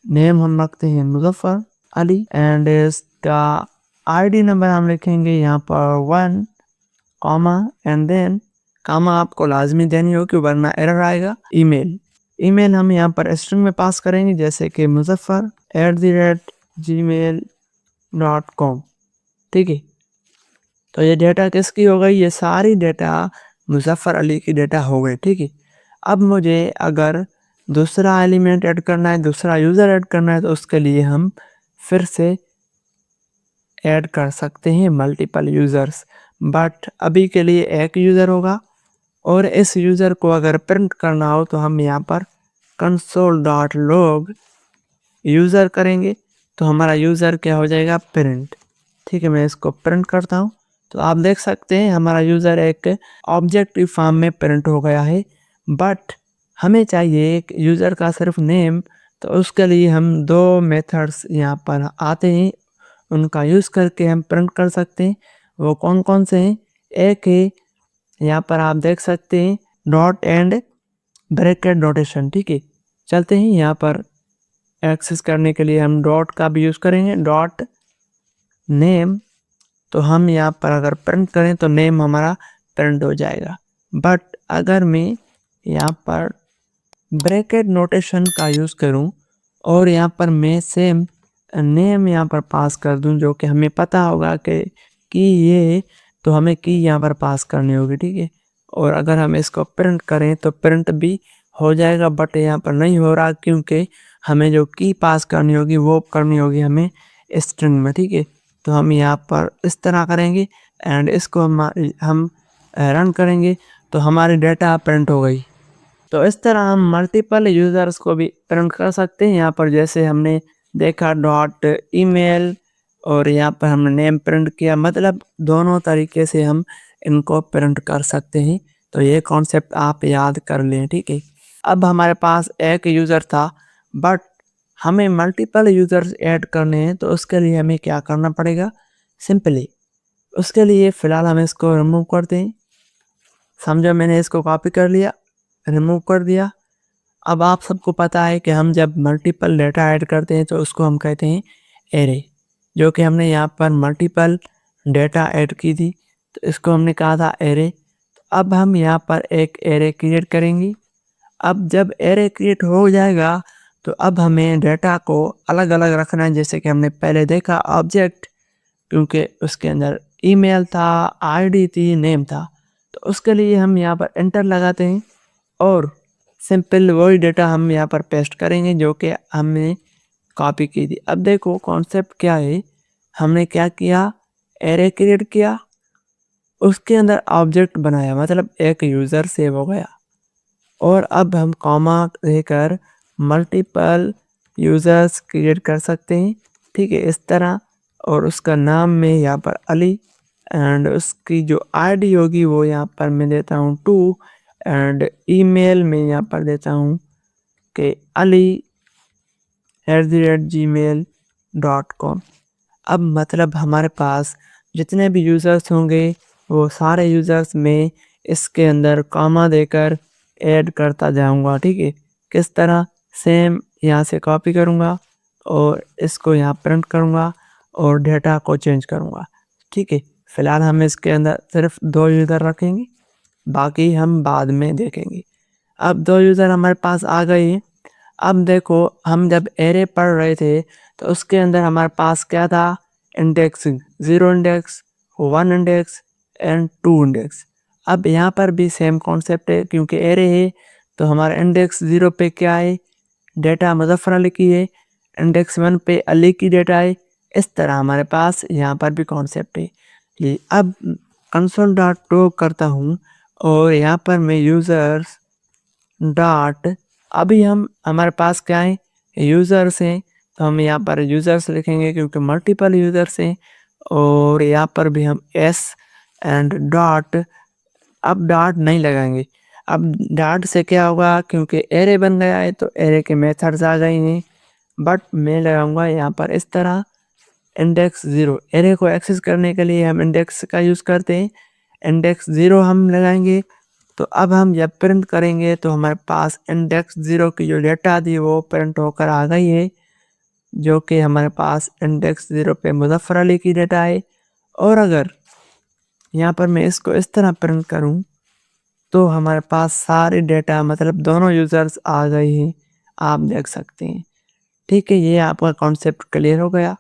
नेम हम रखते हैं मुज़फ़्फ़र अली एंड इसका आईडी नंबर हम लिखेंगे यहाँ पर 1 कॉमा एंड देन कॉमा आपको लाजमी देनी होगी वरना एरर आएगा। ईमेल हम यहाँ पर स्ट्रिंग में पास करेंगे जैसे कि muzaffar@gmail.com, ठीक है? तो ये डेटा किसकी हो गई? ये सारी डेटा मुज़फ़्फ़र अली की डेटा हो गई, ठीक है? अब मुझे अगर दूसरा एलिमेंट ऐड करना है, दूसरा यूज़र ऐड करना है तो उसके लिए हम फिर से ऐड कर सकते हैं मल्टीपल यूज़र्स, बट अभी के लिए एक यूज़र होगा और इस यूज़र को अगर प्रिंट करना हो तो हम यहाँ पर console.log यूज़र करेंगे तो हमारा यूज़र क्या हो जाएगा? प्रिंट, ठीक है? मैं इसको प्रिंट करता हूँ तो आप देख सकते हैं हमारा यूज़र एक ऑब्जेक्टिव फॉर्म में प्रिंट हो गया है, बट हमें चाहिए एक यूज़र का सिर्फ नेम। तो उसके लिए हम दो मेथड्स यहाँ पर आते हैं, उनका यूज़ करके हम प्रिंट कर सकते हैं। वो कौन-कौन से हैं? एक है यहाँ पर आप देख सकते हैं डॉट एंड ब्रैकेट नोटेशन, ठीक है? चलते हैं यहाँ पर एक्सेस करने के लिए हम डॉट का भी यूज़ करेंगे, डॉट नेम। तो हम यहाँ पर अगर प्रिंट करें तो नेम हमारा प्रिंट हो जाएगा, बट अगर मैं यहाँ पर ब्रैकेट नोटेशन का यूज़ करूँ और यहाँ पर मैं सेम नेम यहाँ पर पास कर दूँ जो कि हमें पता होगा कि ये तो हमें की यहाँ पर पास करनी होगी, ठीक है? और अगर हम इसको प्रिंट करें तो प्रिंट भी हो जाएगा, बट यहाँ पर नहीं हो रहा क्योंकि हमें जो की पास करनी होगी वो करनी होगी हमें स्ट्रिंग में, ठीक है? तो हम यहाँ पर इस तरह करेंगे एंड इसको हम रन करेंगे तो हमारी डेटा प्रिंट हो गई। तो इस तरह हम मल्टीपल यूज़र्स को भी प्रिंट कर सकते हैं। यहाँ पर जैसे हमने देखा डॉट ईमेल और यहाँ पर हमने नेम प्रिंट किया, मतलब दोनों तरीके से हम इनको प्रिंट कर सकते हैं। तो ये कॉन्सेप्ट आप याद कर लें, ठीक है? अब हमारे पास एक यूज़र था बट हमें मल्टीपल यूज़र्स ऐड करने हैं तो उसके लिए हमें क्या करना पड़ेगा? सिंपली उसके लिए फ़िलहाल हम इसको रिमूव करते हैं। समझो मैंने इसको कॉपी कर लिया, रिमूव कर दिया। अब आप सबको पता है कि हम जब मल्टीपल डेटा ऐड करते हैं तो उसको हम कहते हैं एरे, जो कि हमने यहाँ पर मल्टीपल डेटा ऐड की थी तो इसको हमने कहा था एरे। अब हम यहाँ पर एक एरे क्रिएट करेंगे। अब जब एरे क्रिएट हो जाएगा तो अब हमें डेटा को अलग-अलग रखना है, जैसे कि हमने पहले देखा ऑब्जेक्ट, क्योंकि उसके अंदर ईमेल था, आईडी थी, नेम था। तो उसके लिए हम यहाँ पर एंटर लगाते हैं और सिंपल वही डेटा हम यहाँ पर पेस्ट करेंगे जो कि हमने कॉपी की थी। अब देखो कॉन्सेप्ट क्या है हमने क्या किया, एरे क्रिएट किया, उसके अंदर ऑब्जेक्ट बनाया, मतलब एक यूज़र सेव हो गया। और अब हम कॉमा देकर मल्टीपल यूज़र्स क्रिएट कर सकते हैं, ठीक है, इस तरह। और उसका नाम मैं यहाँ पर अली, एंड उसकी जो आईडी होगी वो यहाँ पर मैं देता हूँ 2, एंड ईमेल में यहाँ पर देता हूँ कि ali@gmail.com। अब मतलब हमारे पास जितने भी यूज़र्स होंगे वो सारे यूज़र्स में इसके अंदर कॉमा देकर ऐड करता जाऊंगा, ठीक है। किस तरह, सेम यहाँ से कॉपी करूँगा और इसको यहाँ प्रिंट करूँगा और डेटा को चेंज करूँगा, ठीक है। फ़िलहाल हम इसके अंदर सिर्फ 2 यूज़र रखेंगे, बाकी हम बाद में देखेंगे। अब 2 यूज़र हमारे पास आ गए हैं। अब देखो, हम जब एरे पढ़ रहे थे तो उसके अंदर हमारे पास क्या था, indexing, 0 index, 1 index and 2 index. अब यहाँ पर भी सेम कॉन्सेप्ट है, क्योंकि एरे है तो हमारा इंडेक्स 0 पे क्या है, डेटा मुज़फ़्फ़र अली की है, इंडेक्स 1 पे अली की डेटा है। इस तरह हमारे पास यहाँ पर भी कॉन्सेप्ट है। ये अब console.log करता हूँ और यहाँ पर मैं यूज़र्स डॉट, अभी हम हमारे पास क्या है, यूज़र्स हैं, तो हम यहाँ पर यूज़र्स लिखेंगे क्योंकि मल्टीपल यूज़र्स हैं। और यहाँ पर भी हम एस एंड डॉट, अब डॉट नहीं लगाएंगे। अब डॉट से क्या होगा, क्योंकि एरे बन गया है तो एरे के मेथड्स आ गए हैं, बट मैं लगाऊंगा यहाँ पर इस तरह इंडेक्स 0। एरे को एक्सेस करने के लिए हम इंडेक्स का यूज़ करते हैं, इंडेक्स 0 हम लगाएंगे। तो अब हम जब प्रिंट करेंगे तो हमारे पास इंडेक्स 0 की जो डेटा थी वो प्रिंट होकर आ गई है, जो कि हमारे पास इंडेक्स 0 पे मुज़फ़्फ़र अली की डेटा है। और अगर यहाँ पर मैं इसको इस तरह प्रिंट करूँ तो हमारे पास सारे डेटा, मतलब दोनों यूज़र्स आ गए हैं, आप देख सकते हैं, ठीक है। ये आपका कॉन्सेप्ट क्लियर हो गया।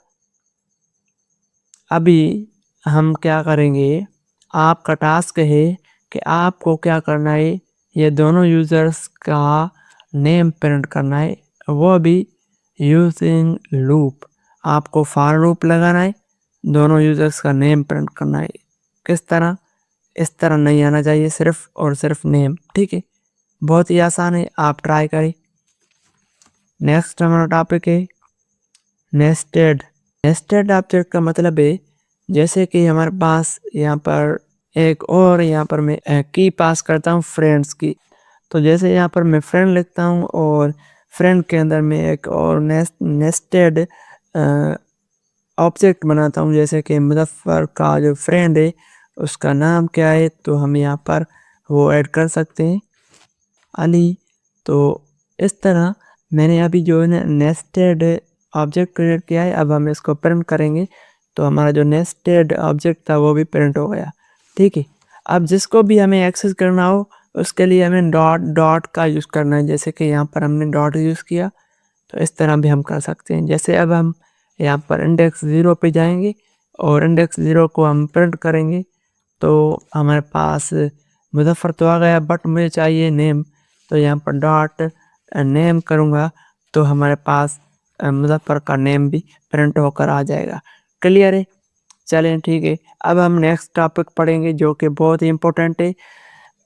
अभी हम क्या करेंगे, आपका टास्क है कि आपको क्या करना है, ये दोनों यूज़र्स का नेम प्रिंट करना है, वो भी यूजिंग लूप। आपको फॉर लूप लगाना है, दोनों यूज़र्स का नेम प्रिंट करना है। किस तरह, इस तरह नहीं आना चाहिए, सिर्फ और सिर्फ नेम, ठीक है। बहुत ही आसान है, आप ट्राई करें। नेक्स्ट हमारा टॉपिक है नेस्टेड। नेस्टेड ऑब्जेक्ट का मतलब है, जैसे कि हमारे पास यहाँ पर एक और, यहाँ पर मैं की पास करता हूँ फ्रेंड्स की। तो जैसे यहाँ पर मैं फ्रेंड लिखता हूँ और फ्रेंड के अंदर मैं एक और नेस्टेड ऑब्जेक्ट बनाता हूँ, जैसे कि मुज़फ़्फ़र का जो फ्रेंड है उसका नाम क्या है, तो हम यहाँ पर वो ऐड कर सकते हैं, अली। तो इस तरह मैंने अभी जो है ना नेस्टेड ऑब्जेक्ट क्रिएट किया है। अब हम इसको प्रिंट करेंगे तो हमारा जो नेस्टेड ऑब्जेक्ट था वो भी प्रिंट हो गया, ठीक है। अब जिसको भी हमें एक्सेस करना हो उसके लिए हमें डॉट डॉट का यूज़ करना है, जैसे कि यहाँ पर हमने डॉट यूज़ किया, तो इस तरह भी हम कर सकते हैं। जैसे अब हम यहाँ पर इंडेक्स 0 पे जाएंगे और इंडेक्स 0 को हम प्रिंट करेंगे तो हमारे पास मुज़फ़्फ़र तो आ गया, बट मुझे चाहिए नेम, तो यहाँ पर डॉट नेम करूँगा तो हमारे पास मुज़फ़्फ़र का नेम भी प्रिंट होकर आ जाएगा। क्लियर है? चलें, ठीक है। अब हम नेक्स्ट टॉपिक पढ़ेंगे जो कि बहुत ही इम्पोर्टेंट है,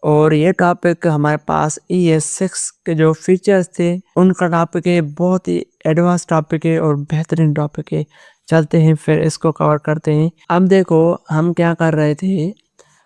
और ये टॉपिक हमारे पास ES6 के जो फीचर्स थे उनका टॉपिक है। बहुत ही एडवांस टॉपिक है और बेहतरीन टॉपिक है। चलते हैं फिर इसको कवर करते हैं। अब देखो, हम क्या कर रहे थे,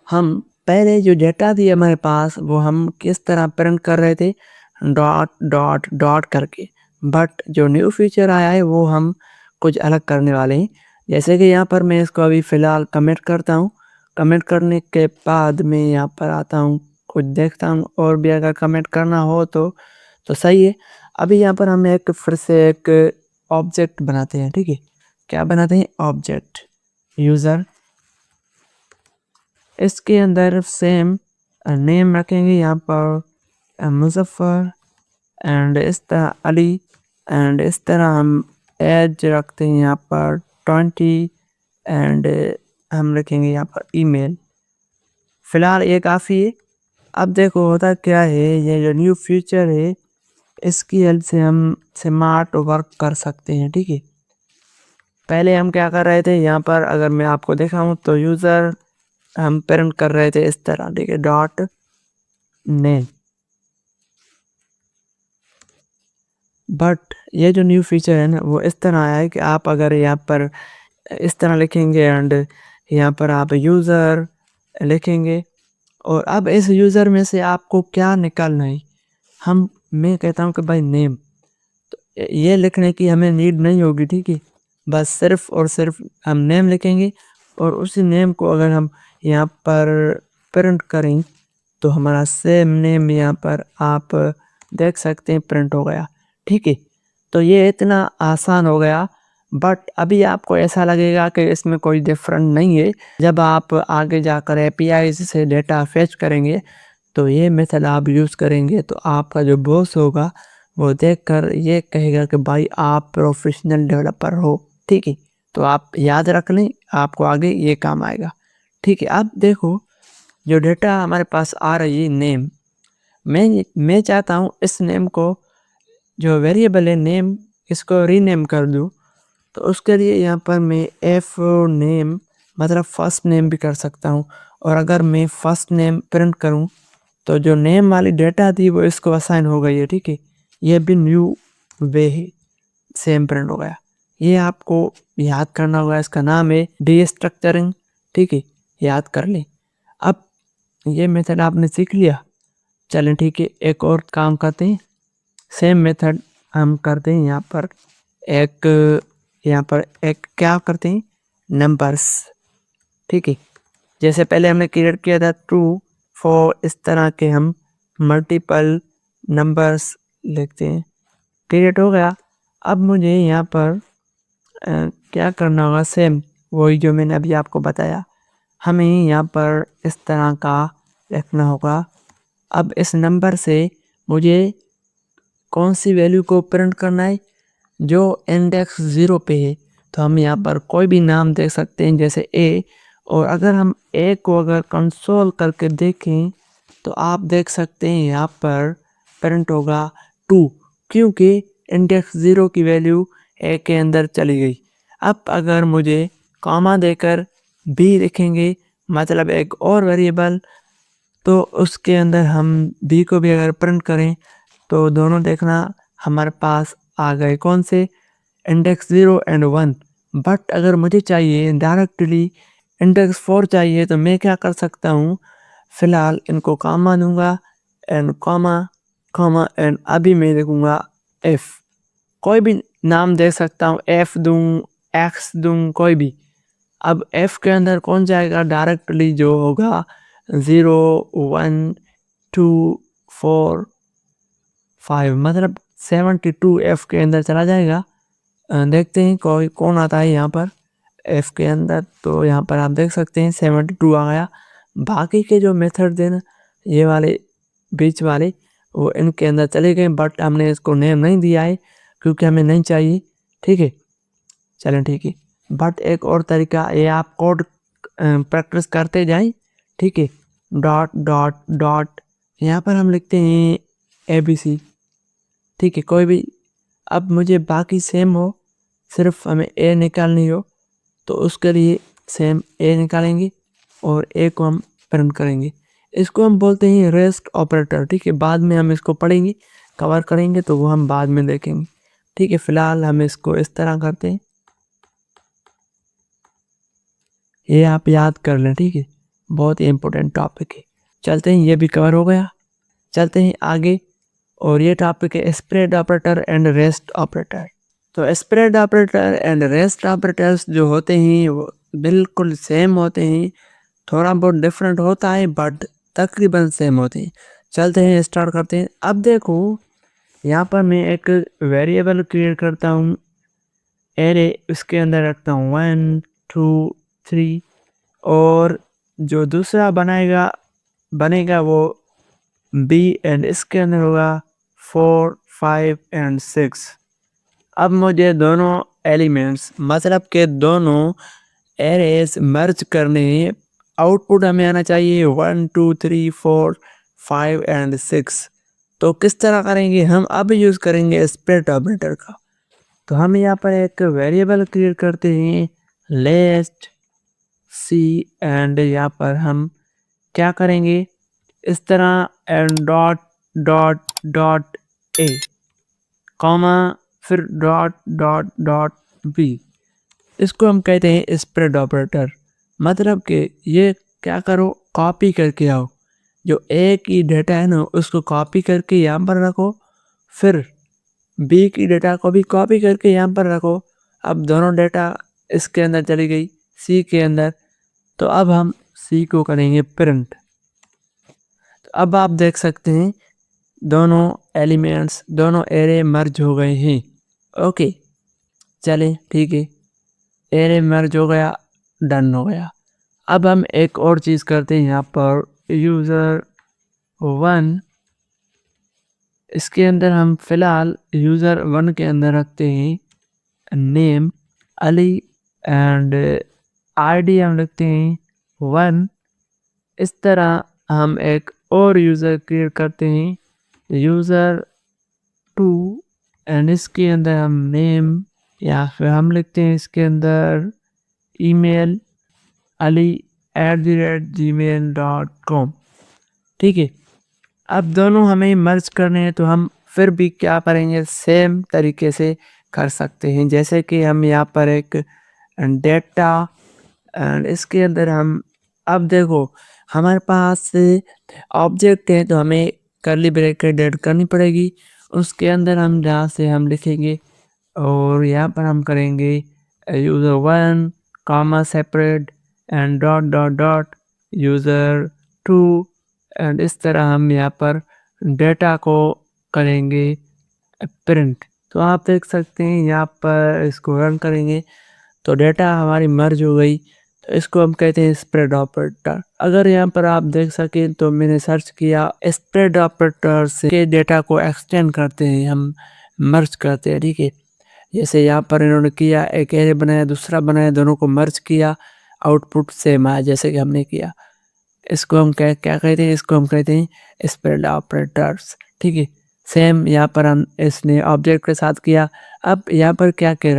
हम पहले जो डेटा थी हमारे पास वो हम किस तरह प्रिंट कर रहे थे, डॉट डॉट डॉट करके। बट जो न्यू फीचर आया है वो हम कुछ अलग करने वाले हैं। जैसे कि यहाँ पर मैं इसको अभी फ़िलहाल कमेंट करता हूँ। कमेंट करने के बाद मैं यहाँ पर आता हूँ, कुछ देखता हूँ, और भी अगर कमेंट करना हो तो सही है। अभी यहाँ पर हम एक फिर से एक ऑब्जेक्ट बनाते हैं, ठीक है। क्या बनाते हैं, ऑब्जेक्ट यूज़र। इसके अंदर सेम नेम रखेंगे, यहाँ पर मुज़फ़्फ़र, एंड इस तरह अली, एंड इस तरह हम एज रखते हैं यहाँ पर 20, एंड हम रखेंगे यहाँ पर ईमेल। फ़िलहाल ये काफ़ी है। अब देखो होता क्या है, ये जो न्यू फीचर है इसकी हेल्प से हम स्मार्ट वर्क कर सकते हैं, ठीक है। पहले हम क्या कर रहे थे, यहाँ पर अगर मैं आपको दिखाऊं तो यूज़र हम प्रिंट कर रहे थे इस तरह, देखिए डॉट नेम। बट ये जो न्यू फीचर है ना, वो इस तरह आया है कि आप अगर यहाँ पर इस तरह लिखेंगे एंड यहाँ पर आप यूज़र लिखेंगे और अब इस यूज़र में से आपको क्या निकालना है, मैं कहता हूँ कि भाई नेम, तो ये लिखने की हमें नीड नहीं होगी, ठीक है। बस सिर्फ और सिर्फ हम नेम लिखेंगे और उसी नेम को अगर हम यहाँ पर प्रिंट करें तो हमारा सेम नेम यहाँ पर आप देख सकते हैं प्रिंट हो गया, ठीक है। तो ये इतना आसान हो गया, बट अभी आपको ऐसा लगेगा कि इसमें कोई डिफरेंट नहीं है। जब आप आगे जाकर एपीआई से डेटा फेच करेंगे तो ये मेथड आप यूज़ करेंगे तो आपका जो बॉस होगा वो देखकर ये कहेगा कि भाई आप प्रोफेशनल डेवलपर हो, ठीक है। तो आप याद रख लें, आपको आगे ये काम आएगा, ठीक है। अब देखो जो डेटा हमारे पास आ रही है नेम, मैं चाहता हूँ इस नेम को, जो वेरिएबल है नेम, इसको रीनेम कर दूँ। तो उसके लिए यहाँ पर मैं एफ नेम मतलब फर्स्ट नेम भी कर सकता हूँ और अगर मैं फर्स्ट नेम प्रिंट करूँ तो जो नेम वाली डेटा थी वो इसको असाइन हो गई है, ठीक है। ये भी न्यू वे ही सेम प्रिंट हो गया। ये आपको याद करना होगा, इसका नाम है डीस्ट्रक्चरिंग, ठीक है, याद कर लें। अब ये मेथड आपने सीख लिया, चलें ठीक है, एक और काम करते हैं। सेम मेथड हम करते हैं यहाँ पर एक क्या करते हैं, नंबर्स, ठीक है। जैसे पहले हमने क्रिएट किया था ट्रू फॉर, इस तरह के हम मल्टीपल नंबर्स लिखते हैं, क्रिएट हो गया। अब मुझे यहाँ पर क्या करना होगा, सेम वही जो मैंने अभी आपको बताया, हमें यहाँ पर इस तरह का लिखना होगा। अब इस नंबर से मुझे कौन सी वैल्यू को प्रिंट करना है, जो इंडेक्स 0 पे है। तो हम यहाँ पर कोई भी नाम दे सकते हैं जैसे ए, और अगर हम ए को अगर कंसोल करके देखें तो आप देख सकते हैं यहाँ पर प्रिंट होगा 2, क्योंकि इंडेक्स 0 की वैल्यू ए के अंदर चली गई। अब अगर मुझे कॉमा देकर बी लिखेंगे, मतलब एक और वेरिएबल, तो उसके अंदर हम बी को भी अगर प्रिंट करें तो दोनों देखना हमारे पास आ गए कौन से, इंडेक्स 0 एंड 1। बट अगर मुझे चाहिए डायरेक्टली इंडेक्स 4 चाहिए तो मैं क्या कर सकता हूँ, फ़िलहाल इनको कॉमा दूंगा एंड कॉमा कॉमा एंड अभी मैं लिखूँगा एफ, कोई भी नाम दे सकता हूँ, एफ दूँ, एक्स दूँ, कोई भी। अब एफ के अंदर कौन जाएगा, डायरेक्टली जो होगा 0 1 2 4 5, मतलब 72 एफ के अंदर चला जाएगा। देखते हैं कोई कौन आता है यहाँ पर एफ के अंदर, तो यहाँ पर आप देख सकते हैं 72 आ गया। बाकी के जो मेथड हैं ना, ये वाले बीच वाले, वो इनके अंदर चले गए, बट हमने इसको नेम नहीं दिया है क्योंकि हमें नहीं चाहिए, ठीक है। चलें ठीक है, बट एक और तरीका, ये आप कोड प्रैक्टिस करते जाएं, ठीक है। डॉट डॉट डॉट यहाँ पर हम लिखते हैं ABC, ठीक है, कोई भी। अब मुझे बाकी सेम हो, सिर्फ हमें ए निकालनी हो, तो उसके लिए सेम ए निकालेंगे और ए को हम प्रिंट करेंगे। इसको हम बोलते हैं रेस्ट ऑपरेटर, ठीक है। बाद में हम इसको पढ़ेंगे, कवर करेंगे, तो वो हम बाद में देखेंगे, ठीक है। फिलहाल हम इसको इस तरह करते हैं, ये आप याद कर लें, ठीक है, बहुत ही इम्पोर्टेंट टॉपिक है। चलते हैं, ये भी कवर हो गया, चलते हैं आगे। और ये टॉपिक है spread operator and rest operator. तो spread operator and rest operators जो होते हैं वो बिल्कुल सेम होते हैं, थोड़ा बहुत डिफरेंट होता है बट तकरीबन सेम होते हैं। चलते हैं, स्टार्ट करते हैं। अब देखो यहाँ पर मैं एक वेरिएबल क्रिएट करता हूँ, एरे, उसके अंदर रखता हूँ 1 2 3, और जो दूसरा बनेगा वो बी, एंड इसके अंदर होगा 4 5 एंड 6। अब मुझे दोनों एलिमेंट्स, मतलब के दोनों एरेज मर्ज करने हैं। आउटपुट हमें आना चाहिए 1 2 3 4 5 एंड 6। तो किस तरह करेंगे हम, अब यूज़ करेंगे स्प्लिट ऑपरेटर का। तो हम यहाँ पर एक वेरिएबल क्रिएट करते हैं लेस्ट सी एंड यहाँ पर हम क्या करेंगे इस तरह and dot dot dot A comma फिर डॉट डॉट डॉट बी। इसको हम कहते हैं स्प्रेड ऑपरेटर। मतलब कि ये क्या करो कॉपी करके आओ, जो ए की डेटा है ना उसको कॉपी करके यहाँ पर रखो, फिर बी की डेटा को भी कॉपी करके यहाँ पर रखो। अब दोनों डेटा इसके अंदर चली गई सी के अंदर, तो अब हम सी को करेंगे प्रिंट। तो अब आप देख सकते हैं दोनों एलिमेंट्स दोनों एरे मर्ज हो गए हैं। ओके चले ठीक है, एरे मर्ज हो गया, डन हो गया। अब हम एक और चीज़ करते हैं यहाँ पर यूज़र 1, इसके अंदर हम फिलहाल यूज़र 1 के अंदर रखते हैं नेम अली एंड आईडी हम लिखते हैं 1। इस तरह हम एक और यूज़र क्रिएट करते हैं यूज़र 2 एंड इसके अंदर हम नेम या फिर हम लिखते हैं इसके अंदर ईमेल ali@gmail.com। ठीक है, अब दोनों हमें मर्ज करने हैं तो हम फिर भी क्या करेंगे सेम तरीके से कर सकते हैं। जैसे कि हम यहाँ पर एक डेटा एंड इसके अंदर हम अब देखो हमारे पास ऑब्जेक्ट है तो हमें कर्ली ब्रैकेट ऐड करनी पड़ेगी। उसके अंदर हम जहाँ से हम लिखेंगे और यहाँ पर हम करेंगे user 1 comma separate and dot dot dot user 2 and इस तरह हम यहाँ पर डेटा को करेंगे प्रिंट। तो आप देख सकते हैं यहाँ पर इसको रन करेंगे तो डेटा हमारी मर्ज हो गई। तो इसको हम कहते हैं स्प्रेड ऑपरेटर। अगर यहाँ पर आप देख सकें तो मैंने सर्च किया स्प्रेड ऑपरेटर से डेटा को एक्सटेंड करते हैं, हम मर्ज करते हैं। ठीक है, जैसे यहाँ पर इन्होंने किया एक एरे बनाया दूसरा बनाया दोनों को मर्ज किया, आउटपुट सेम आया जैसे कि हमने किया। इसको हम क्या कहते हैं, इसको हम कहते हैं स्प्रेड ऑपरेटर्स। ठीक है, सेम यहाँ पर हम इसने ऑब्जेक्ट के साथ किया। अब यहाँ पर क्या कह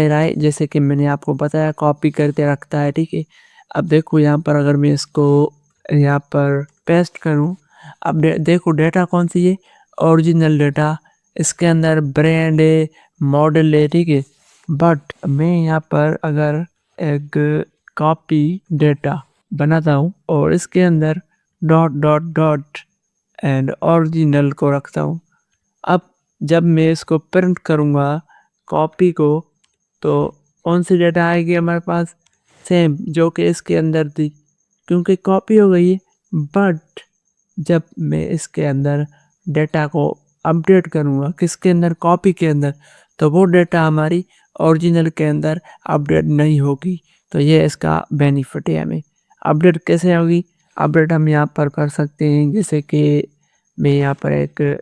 रहा है जैसे कि मैंने आपको बताया कॉपी करके रखता है। ठीक है, अब देखो यहाँ पर अगर मैं इसको यहाँ पर पेस्ट करूँ, अब देखो डेटा कौन सी है ओरिजिनल डेटा, इसके अंदर ब्रांड है मॉडल है। ठीक है, बट मैं यहाँ पर अगर एक कॉपी डेटा बनाता हूँ और इसके अंदर dot dot dot and original को रखता हूँ। अब जब मैं इसको प्रिंट करूँगा कॉपी को तो कौन सी डेटा आएगी हमारे पास सेम जो कि इसके अंदर थी क्योंकि कॉपी हो गई है। बट जब मैं इसके अंदर डेटा को अपडेट करूँगा किसके अंदर कॉपी के अंदर, तो वो डेटा हमारी ओरिजिनल के अंदर अपडेट नहीं होगी। तो ये इसका बेनिफिट है। हमें अपडेट कैसे होगी, अपडेट हम यहाँ पर कर सकते हैं जैसे कि मैं यहाँ पर एक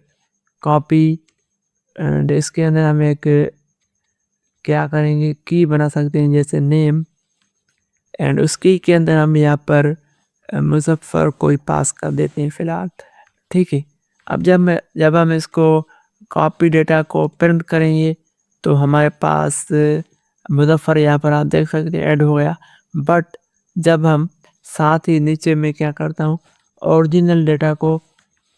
कॉपी एंड इसके अंदर हम एक क्या करेंगे की बना सकते हैं जैसे नेम एंड उस की के अंदर हम यहाँ पर मुजफ्फर कोई पास कर देते हैं फिलहाल। ठीक है, अब जब हम इसको कॉपी डेटा को प्रिंट करेंगे तो हमारे पास मुजफ्फर यहाँ पर आप देख सकते हैं ऐड हो गया। बट जब हम साथ ही नीचे में क्या करता हूँ ओरिजिनल डेटा को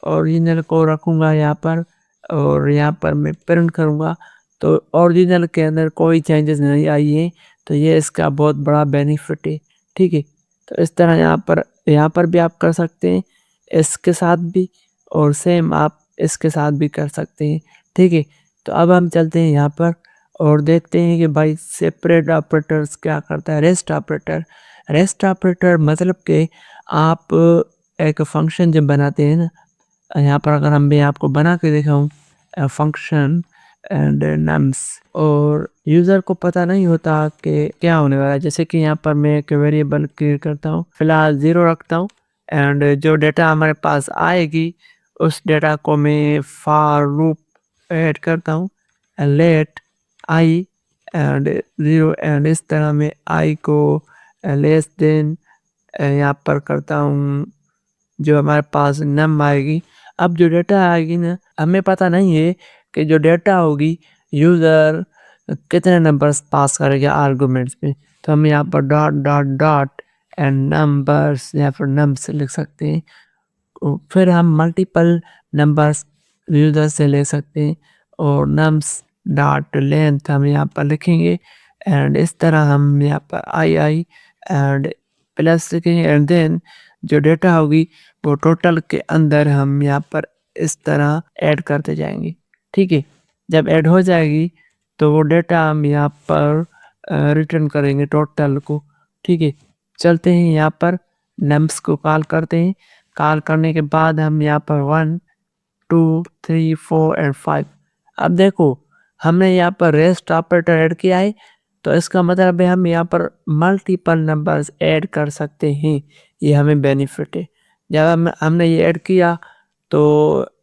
ओरिजिनल को रखूँगा यहाँ पर और यहाँ पर मैं प्रिंट करूँगा तो ओरिजिनल के अंदर कोई चेंजेस नहीं आई है। तो ये इसका बहुत बड़ा बेनिफिट है। ठीक है, तो इस तरह यहाँ पर भी आप कर सकते हैं इसके साथ भी और सेम आप इसके साथ भी कर सकते हैं। ठीक है, तो अब हम चलते हैं यहाँ पर और देखते हैं कि भाई सेपरेट ऑपरेटर्स क्या करता है। रेस्ट ऑपरेटर मतलब कि आप एक फंक्शन जब बनाते हैं ना, यहाँ पर अगर हम भी आपको बना के दिखाऊं फंक्शन एंड नम्स और यूज़र को पता नहीं होता कि क्या होने वाला है। जैसे कि यहाँ पर मैं एक वेरिएबल क्रिएट करता हूँ फिलहाल 0 रखता हूँ एंड जो डेटा हमारे पास आएगी उस डेटा को मैं फॉर लूप ऐड करता हूँ लेट आई एंड 0 एंड इस तरह मैं आई को लेस देन यहाँ पर करता हूँ जो हमारे पास नम आएगी। अब जो डेटा आएगी ना हमें पता नहीं है कि जो डेटा होगी यूज़र कितने नंबर्स पास करेगा आर्गुमेंट्स में। तो हम यहाँ पर dot dot dot and numbers या फिर नम्स लिख सकते हैं। फिर हम मल्टीपल नंबर्स यूज़र से ले सकते हैं और नम्स डॉट लेंथ हम यहाँ पर लिखेंगे एंड इस तरह हम यहाँ पर आई एंड प्लस लिखेंगे एंड देन जो डेटा होगी वो टोटल के अंदर हम यहाँ पर इस तरह ऐड करते जाएंगे। ठीक है, जब ऐड हो जाएगी तो वो डेटा हम यहाँ पर रिटर्न करेंगे टोटल को। ठीक है, चलते हैं यहाँ पर नम्स को कॉल करते हैं। कॉल करने के बाद हम यहाँ पर 1 2 3 4 एंड 5। अब देखो हमने यहाँ पर रेस्ट ऑपरेटर ऐड किया है तो इसका मतलब है हम यहाँ पर मल्टीपल नंबर्स ऐड कर सकते हैं। ये हमें बेनिफिट है। जब हमने ये ऐड किया तो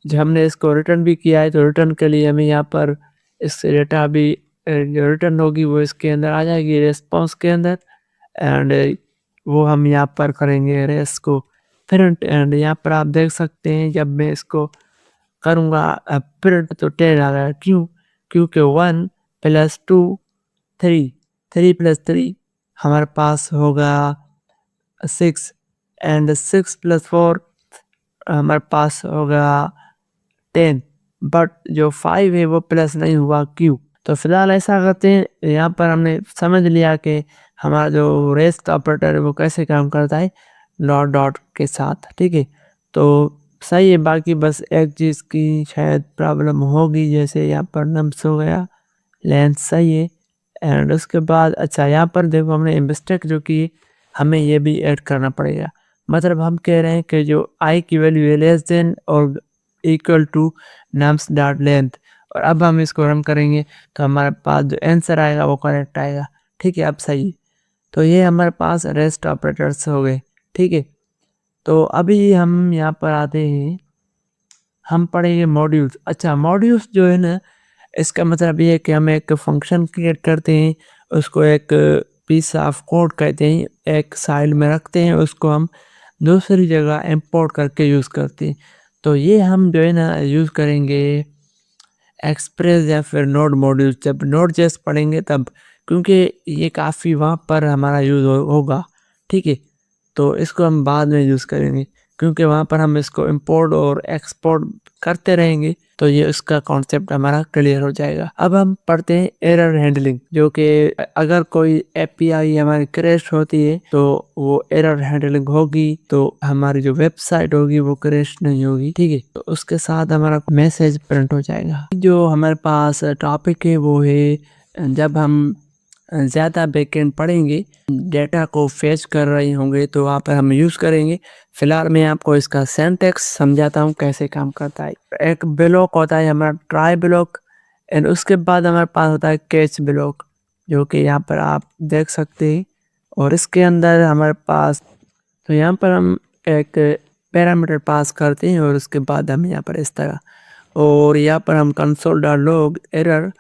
जब हमने इसको रिटर्न भी किया है तो रिटर्न के लिए हमें यहाँ पर इससे डेटा भी जो रिटर्न होगी वो इसके अंदर आ जाएगी रिस्पॉन्स के अंदर एंड वो हम यहाँ पर करेंगे रेस को प्रिंट एंड यहाँ पर आप देख सकते हैं जब मैं इसको करूँगा प्रिंट तो 10 आ रहा है। क्यों? क्योंकि 1 + 2 3 3 + 3 हमारे पास होगा 6 एंड 6 + 4 हमारे पास होगा 10 बट जो 5 है वो प्लस नहीं हुआ। क्यों? तो फिलहाल ऐसा करते हैं यहाँ पर हमने समझ लिया कि हमारा जो रेस्ट ऑपरेटर है वो कैसे काम करता है डॉट डॉट के साथ। ठीक है, तो सही है। बाकी बस एक चीज़ की शायद प्रॉब्लम होगी, जैसे यहाँ पर नम्स हो गया, लेंथ सही है एंड उसके बाद अच्छा यहाँ पर देखो हमने मिस्टेक जो की हमें ये भी ऐड करना पड़ेगा। मतलब हम कह रहे हैं कि जो आई की वैल्यू है लेस देन और equal to nums dot length और अब हम इसको रन करेंगे तो हमारे पास जो आंसर आएगा वो करेक्ट आएगा। ठीक है, अब सही। तो ये हमारे पास रेस्ट ऑपरेटर्स हो गए। ठीक है, तो अभी हम यहाँ पर आते हैं, हम पढ़ेंगे मॉड्यूल्स। अच्छा, मॉड्यूल्स जो है ना इसका मतलब ये है कि हम एक फंक्शन क्रिएट करते हैं, उसको एक पीस ऑफ कोड कहते हैं, एक साइड में रखते हैं, उसको हम दूसरी जगह इंपोर्ट करके यूज़ करते हैं। तो ये हम जो है ना यूज़ करेंगे एक्सप्रेस या फिर नोड मॉड्यूल। जब नोड जेएस पढ़ेंगे तब, क्योंकि ये काफ़ी वहाँ पर हमारा यूज़ होगा। ठीक है, तो इसको हम बाद में यूज़ करेंगे क्योंकि वहाँ पर हम इसको इंपोर्ट और एक्सपोर्ट करते रहेंगे तो ये इसका कॉन्सेप्ट हमारा क्लियर हो जाएगा। अब हम पढ़ते हैं एरर हैंडलिंग, जो कि अगर कोई एपीआई हमारी क्रैश होती है तो वो एरर हैंडलिंग होगी तो हमारी जो वेबसाइट होगी वो क्रैश नहीं होगी। ठीक है, तो उसके साथ हमारा मैसेज प्रिंट हो जाएगा। जो हमारे पास टॉपिक है वो है जब हम ज़्यादा बैकएंड पढ़ेंगे, डेटा को फेच कर रहे होंगे तो वहाँ पर हम यूज़ करेंगे। फिलहाल मैं आपको इसका सिंटैक्स समझाता हूँ कैसे काम करता है। एक ब्लॉक होता है हमारा ट्राई ब्लॉक एंड उसके बाद हमारे पास होता है कैच ब्लॉक, जो कि यहाँ पर आप देख सकते हैं। और इसके अंदर हमारे पास तो यहाँ पर हम एक पैरामीटर पास करते हैं और उसके बाद हम यहाँ पर इस तरह और यहाँ पर हम console dot log error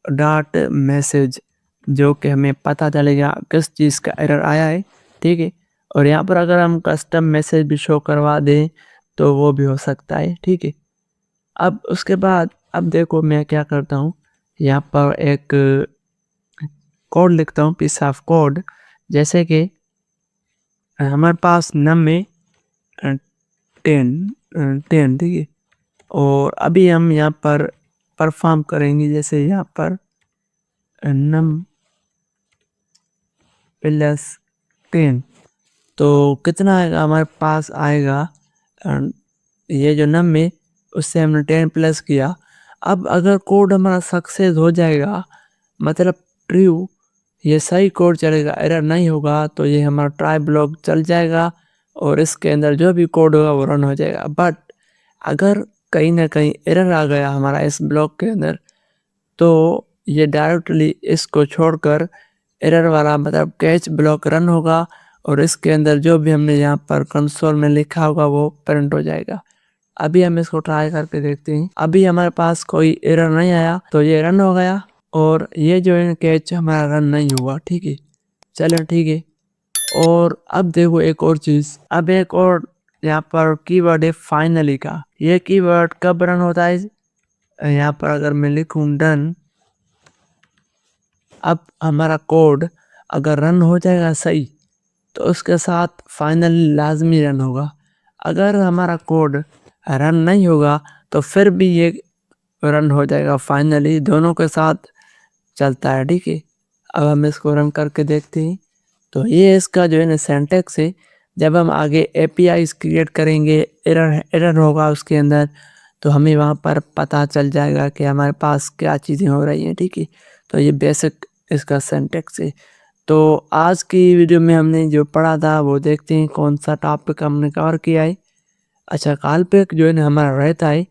dot message, जो कि हमें पता चलेगा किस चीज़ का एरर आया है। ठीक है, और यहाँ पर अगर हम कस्टम मैसेज भी शो करवा दें तो वो भी हो सकता है। ठीक है, अब उसके बाद अब देखो मैं क्या करता हूँ, यहाँ पर एक कोड लिखता हूँ, पीस ऑफ कोड, जैसे कि हमारे पास नम में 10 ठीक है, और अभी हम यहाँ पर परफॉर्म करेंगे, जैसे यहाँ पर नम + 10 तो कितना आएगा हमारे पास आएगा ये जो नम है उससे हमने 10 प्लस किया। अब अगर कोड हमारा सक्सेस हो जाएगा, मतलब ट्रू, ये सही कोड चलेगा, एरर नहीं होगा तो ये हमारा ट्राई ब्लॉक चल जाएगा और इसके अंदर जो भी कोड होगा वो रन हो जाएगा। बट अगर कहीं ना कहीं एरर आ गया हमारा इस ब्लॉक के अंदर तो ये डायरेक्टली इसको छोड़कर एरर वाला मतलब कैच ब्लॉक रन होगा और इसके अंदर जो भी हमने यहाँ पर कंसोल में लिखा होगा वो प्रिंट हो जाएगा। अभी हम इसको ट्राई करके देखते हैं। अभी हमारे पास कोई एरर नहीं आया तो ये रन हो गया और ये जो है कैच हमारा रन नहीं हुआ। ठीक है, चलो ठीक है। और अब देखो एक और चीज़, अब एक और यहाँ पर कीवर्ड है फाइनली का। ये कीवर्ड कब रन होता है? यहाँ पर अगर मैं लिखूँ डन अब हमारा कोड अगर रन हो जाएगा सही, तो उसके साथ फाइनली लाज़मी रन होगा। अगर हमारा कोड रन नहीं होगा तो फिर भी ये रन हो जाएगा, फाइनली दोनों के साथ चलता है, ठीक है। अब हम इसको रन करके देखते हैं। तो ये इसका जो है ना सिंटैक्स है। जब हम आगे एपीआईज़ क्रिएट करेंगे, एरर होगा उसके अंदर, तो हमें वहाँ पर पता चल जाएगा कि हमारे पास क्या चीज़ें हो रही हैं, ठीक है। तो ये बेसिक इसका सिंटैक्स है। तो आज की वीडियो में हमने जो पढ़ा था वो देखते हैं कौन सा टॉपिक हमने कवर किया है। अच्छा, कॉल बैक जो है ना हमारा रहता है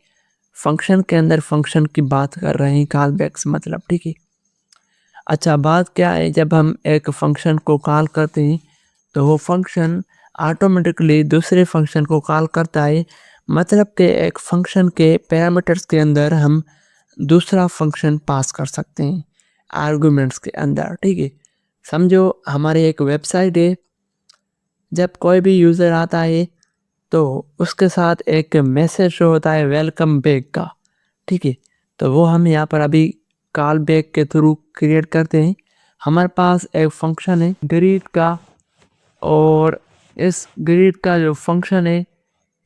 फंक्शन के अंदर, फंक्शन की बात कर रहे हैं कॉल बैक्स मतलब, ठीक है। अच्छा, बात क्या है, जब हम एक फंक्शन को कॉल करते हैं तो वो फंक्शन ऑटोमेटिकली दूसरे फंक्शन को कॉल करता है। मतलब कि एक फंक्शन के पैरामीटर्स के अंदर हम दूसरा फंक्शन पास कर सकते हैं आर्गुमेंट्स के अंदर, ठीक है। समझो हमारी एक वेबसाइट है, जब कोई भी यूज़र आता है तो उसके साथ एक मैसेज शो होता है वेलकम बैक का, ठीक है। तो वो हम यहाँ पर अभी कॉल बैक के थ्रू क्रिएट करते हैं। हमारे पास एक फंक्शन है ग्रीट का, और इस ग्रीट का जो फंक्शन है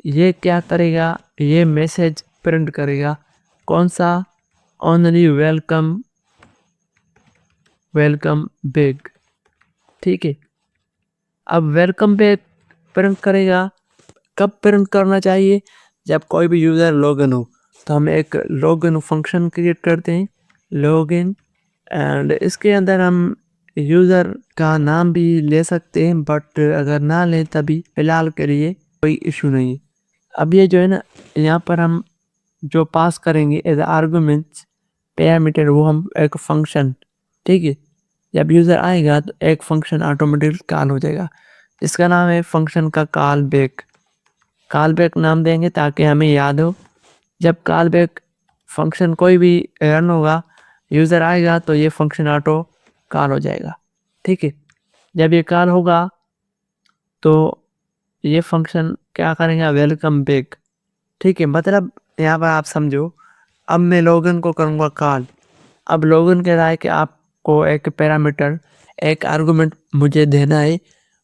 ये क्या करेगा, ये मैसेज प्रिंट करेगा। कौन सा? ओनली वेलकम बैक, ठीक है। अब वेलकम बैक प्रिंट करेगा। कब प्रिंट करना चाहिए? जब कोई भी यूज़र लॉगिन हो। तो हम एक लॉगिन फंक्शन क्रिएट करते हैं, लॉगिन, एंड इसके अंदर हम यूज़र का नाम भी ले सकते हैं, बट अगर ना लें तभी फ़िलहाल के लिए कोई इशू नहीं है। अब ये जो है ना, यहाँ पर हम जो पास करेंगे एज आर्गुमेंट्स पैरामीटर, वो हम एक फंक्शन, ठीक है। जब यूज़र आएगा तो एक फंक्शन ऑटोमेटिक कॉल हो जाएगा। इसका नाम है फंक्शन का कॉल बैक नाम देंगे ताकि हमें याद हो। जब कॉल बैक फंक्शन कोई भी रन होगा, यूज़र आएगा तो ये फंक्शन ऑटो कॉल हो जाएगा, ठीक है। जब ये कॉल होगा तो ये फंक्शन क्या करेगा, वेलकम बैक, ठीक है। मतलब यहाँ पर आप समझो, अब मैं लॉगिन को करूँगा कॉल। अब लॉगिन कह रहा है कि आपको एक पैरामीटर, एक आर्गुमेंट मुझे देना है,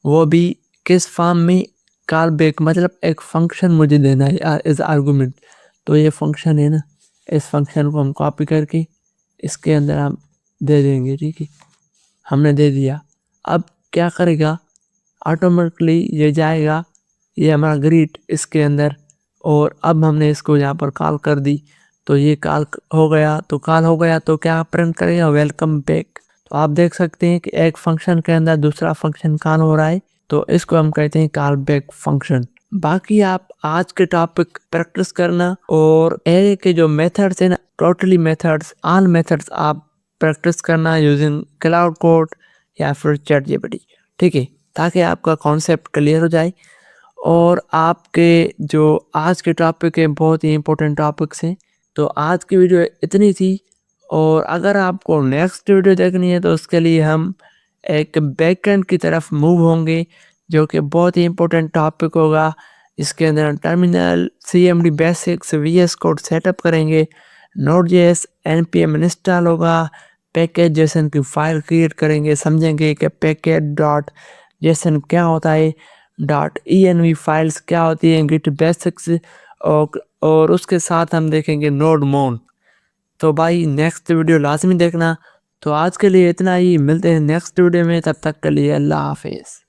वो भी किस फॉर्म में, कॉल बैक, मतलब एक फंक्शन मुझे देना है एज आर्गुमेंट। तो ये फंक्शन है ना, इस फंक्शन को हम कॉपी करके इसके अंदर हम दे देंगे, ठीक है। हमने दे दिया। अब क्या करेगा, ऑटोमेटिकली ये जाएगा, ये हमारा ग्रीट इसके अंदर, और अब हमने इसको यहाँ पर कॉल कर दी तो ये कॉल हो गया। तो कॉल हो गया तो क्या प्रिंट करेगा, वेलकम बैक। तो आप देख सकते हैं कि एक फंक्शन के अंदर दूसरा फंक्शन कॉल हो रहा है, तो इसको हम कहते हैं कॉल बैक फंक्शन। बाकी आप आज के टॉपिक प्रैक्टिस करना, और एरे के जो मेथड्स है ना, टोटली मेथड्स, ऑल मेथड्स आप प्रैक्टिस करना यूजिंग क्लाउड कोड या फिर चैटजीपीटी, ठीक है, ताकि आपका कॉन्सेप्ट क्लियर हो जाए। और आपके जो आज के टॉपिक हैं बहुत ही इंपॉर्टेंट टॉपिक्स हैं। तो आज की वीडियो इतनी थी, और अगर आपको नेक्स्ट वीडियो देखनी है तो उसके लिए हम एक बैकएंड की तरफ मूव होंगे, जो कि बहुत ही इंपॉर्टेंट टॉपिक होगा। इसके अंदर terminal, CMD basics, VS code setup करेंगे, नोड.जेएस npm इंस्टॉल होगा, पैकेज जेसन की फाइल क्रिएट करेंगे, समझेंगे कि पैकेज डॉट जेसन क्या होता है, डॉट env फाइल्स क्या होती हैं, गिट बेसिक्स, और उसके साथ हम देखेंगे नोड मोन। तो भाई नेक्स्ट वीडियो लाजमी देखना। तो आज के लिए इतना ही, मिलते हैं नेक्स्ट वीडियो में, तब तक के लिए अल्लाह हाफिज़।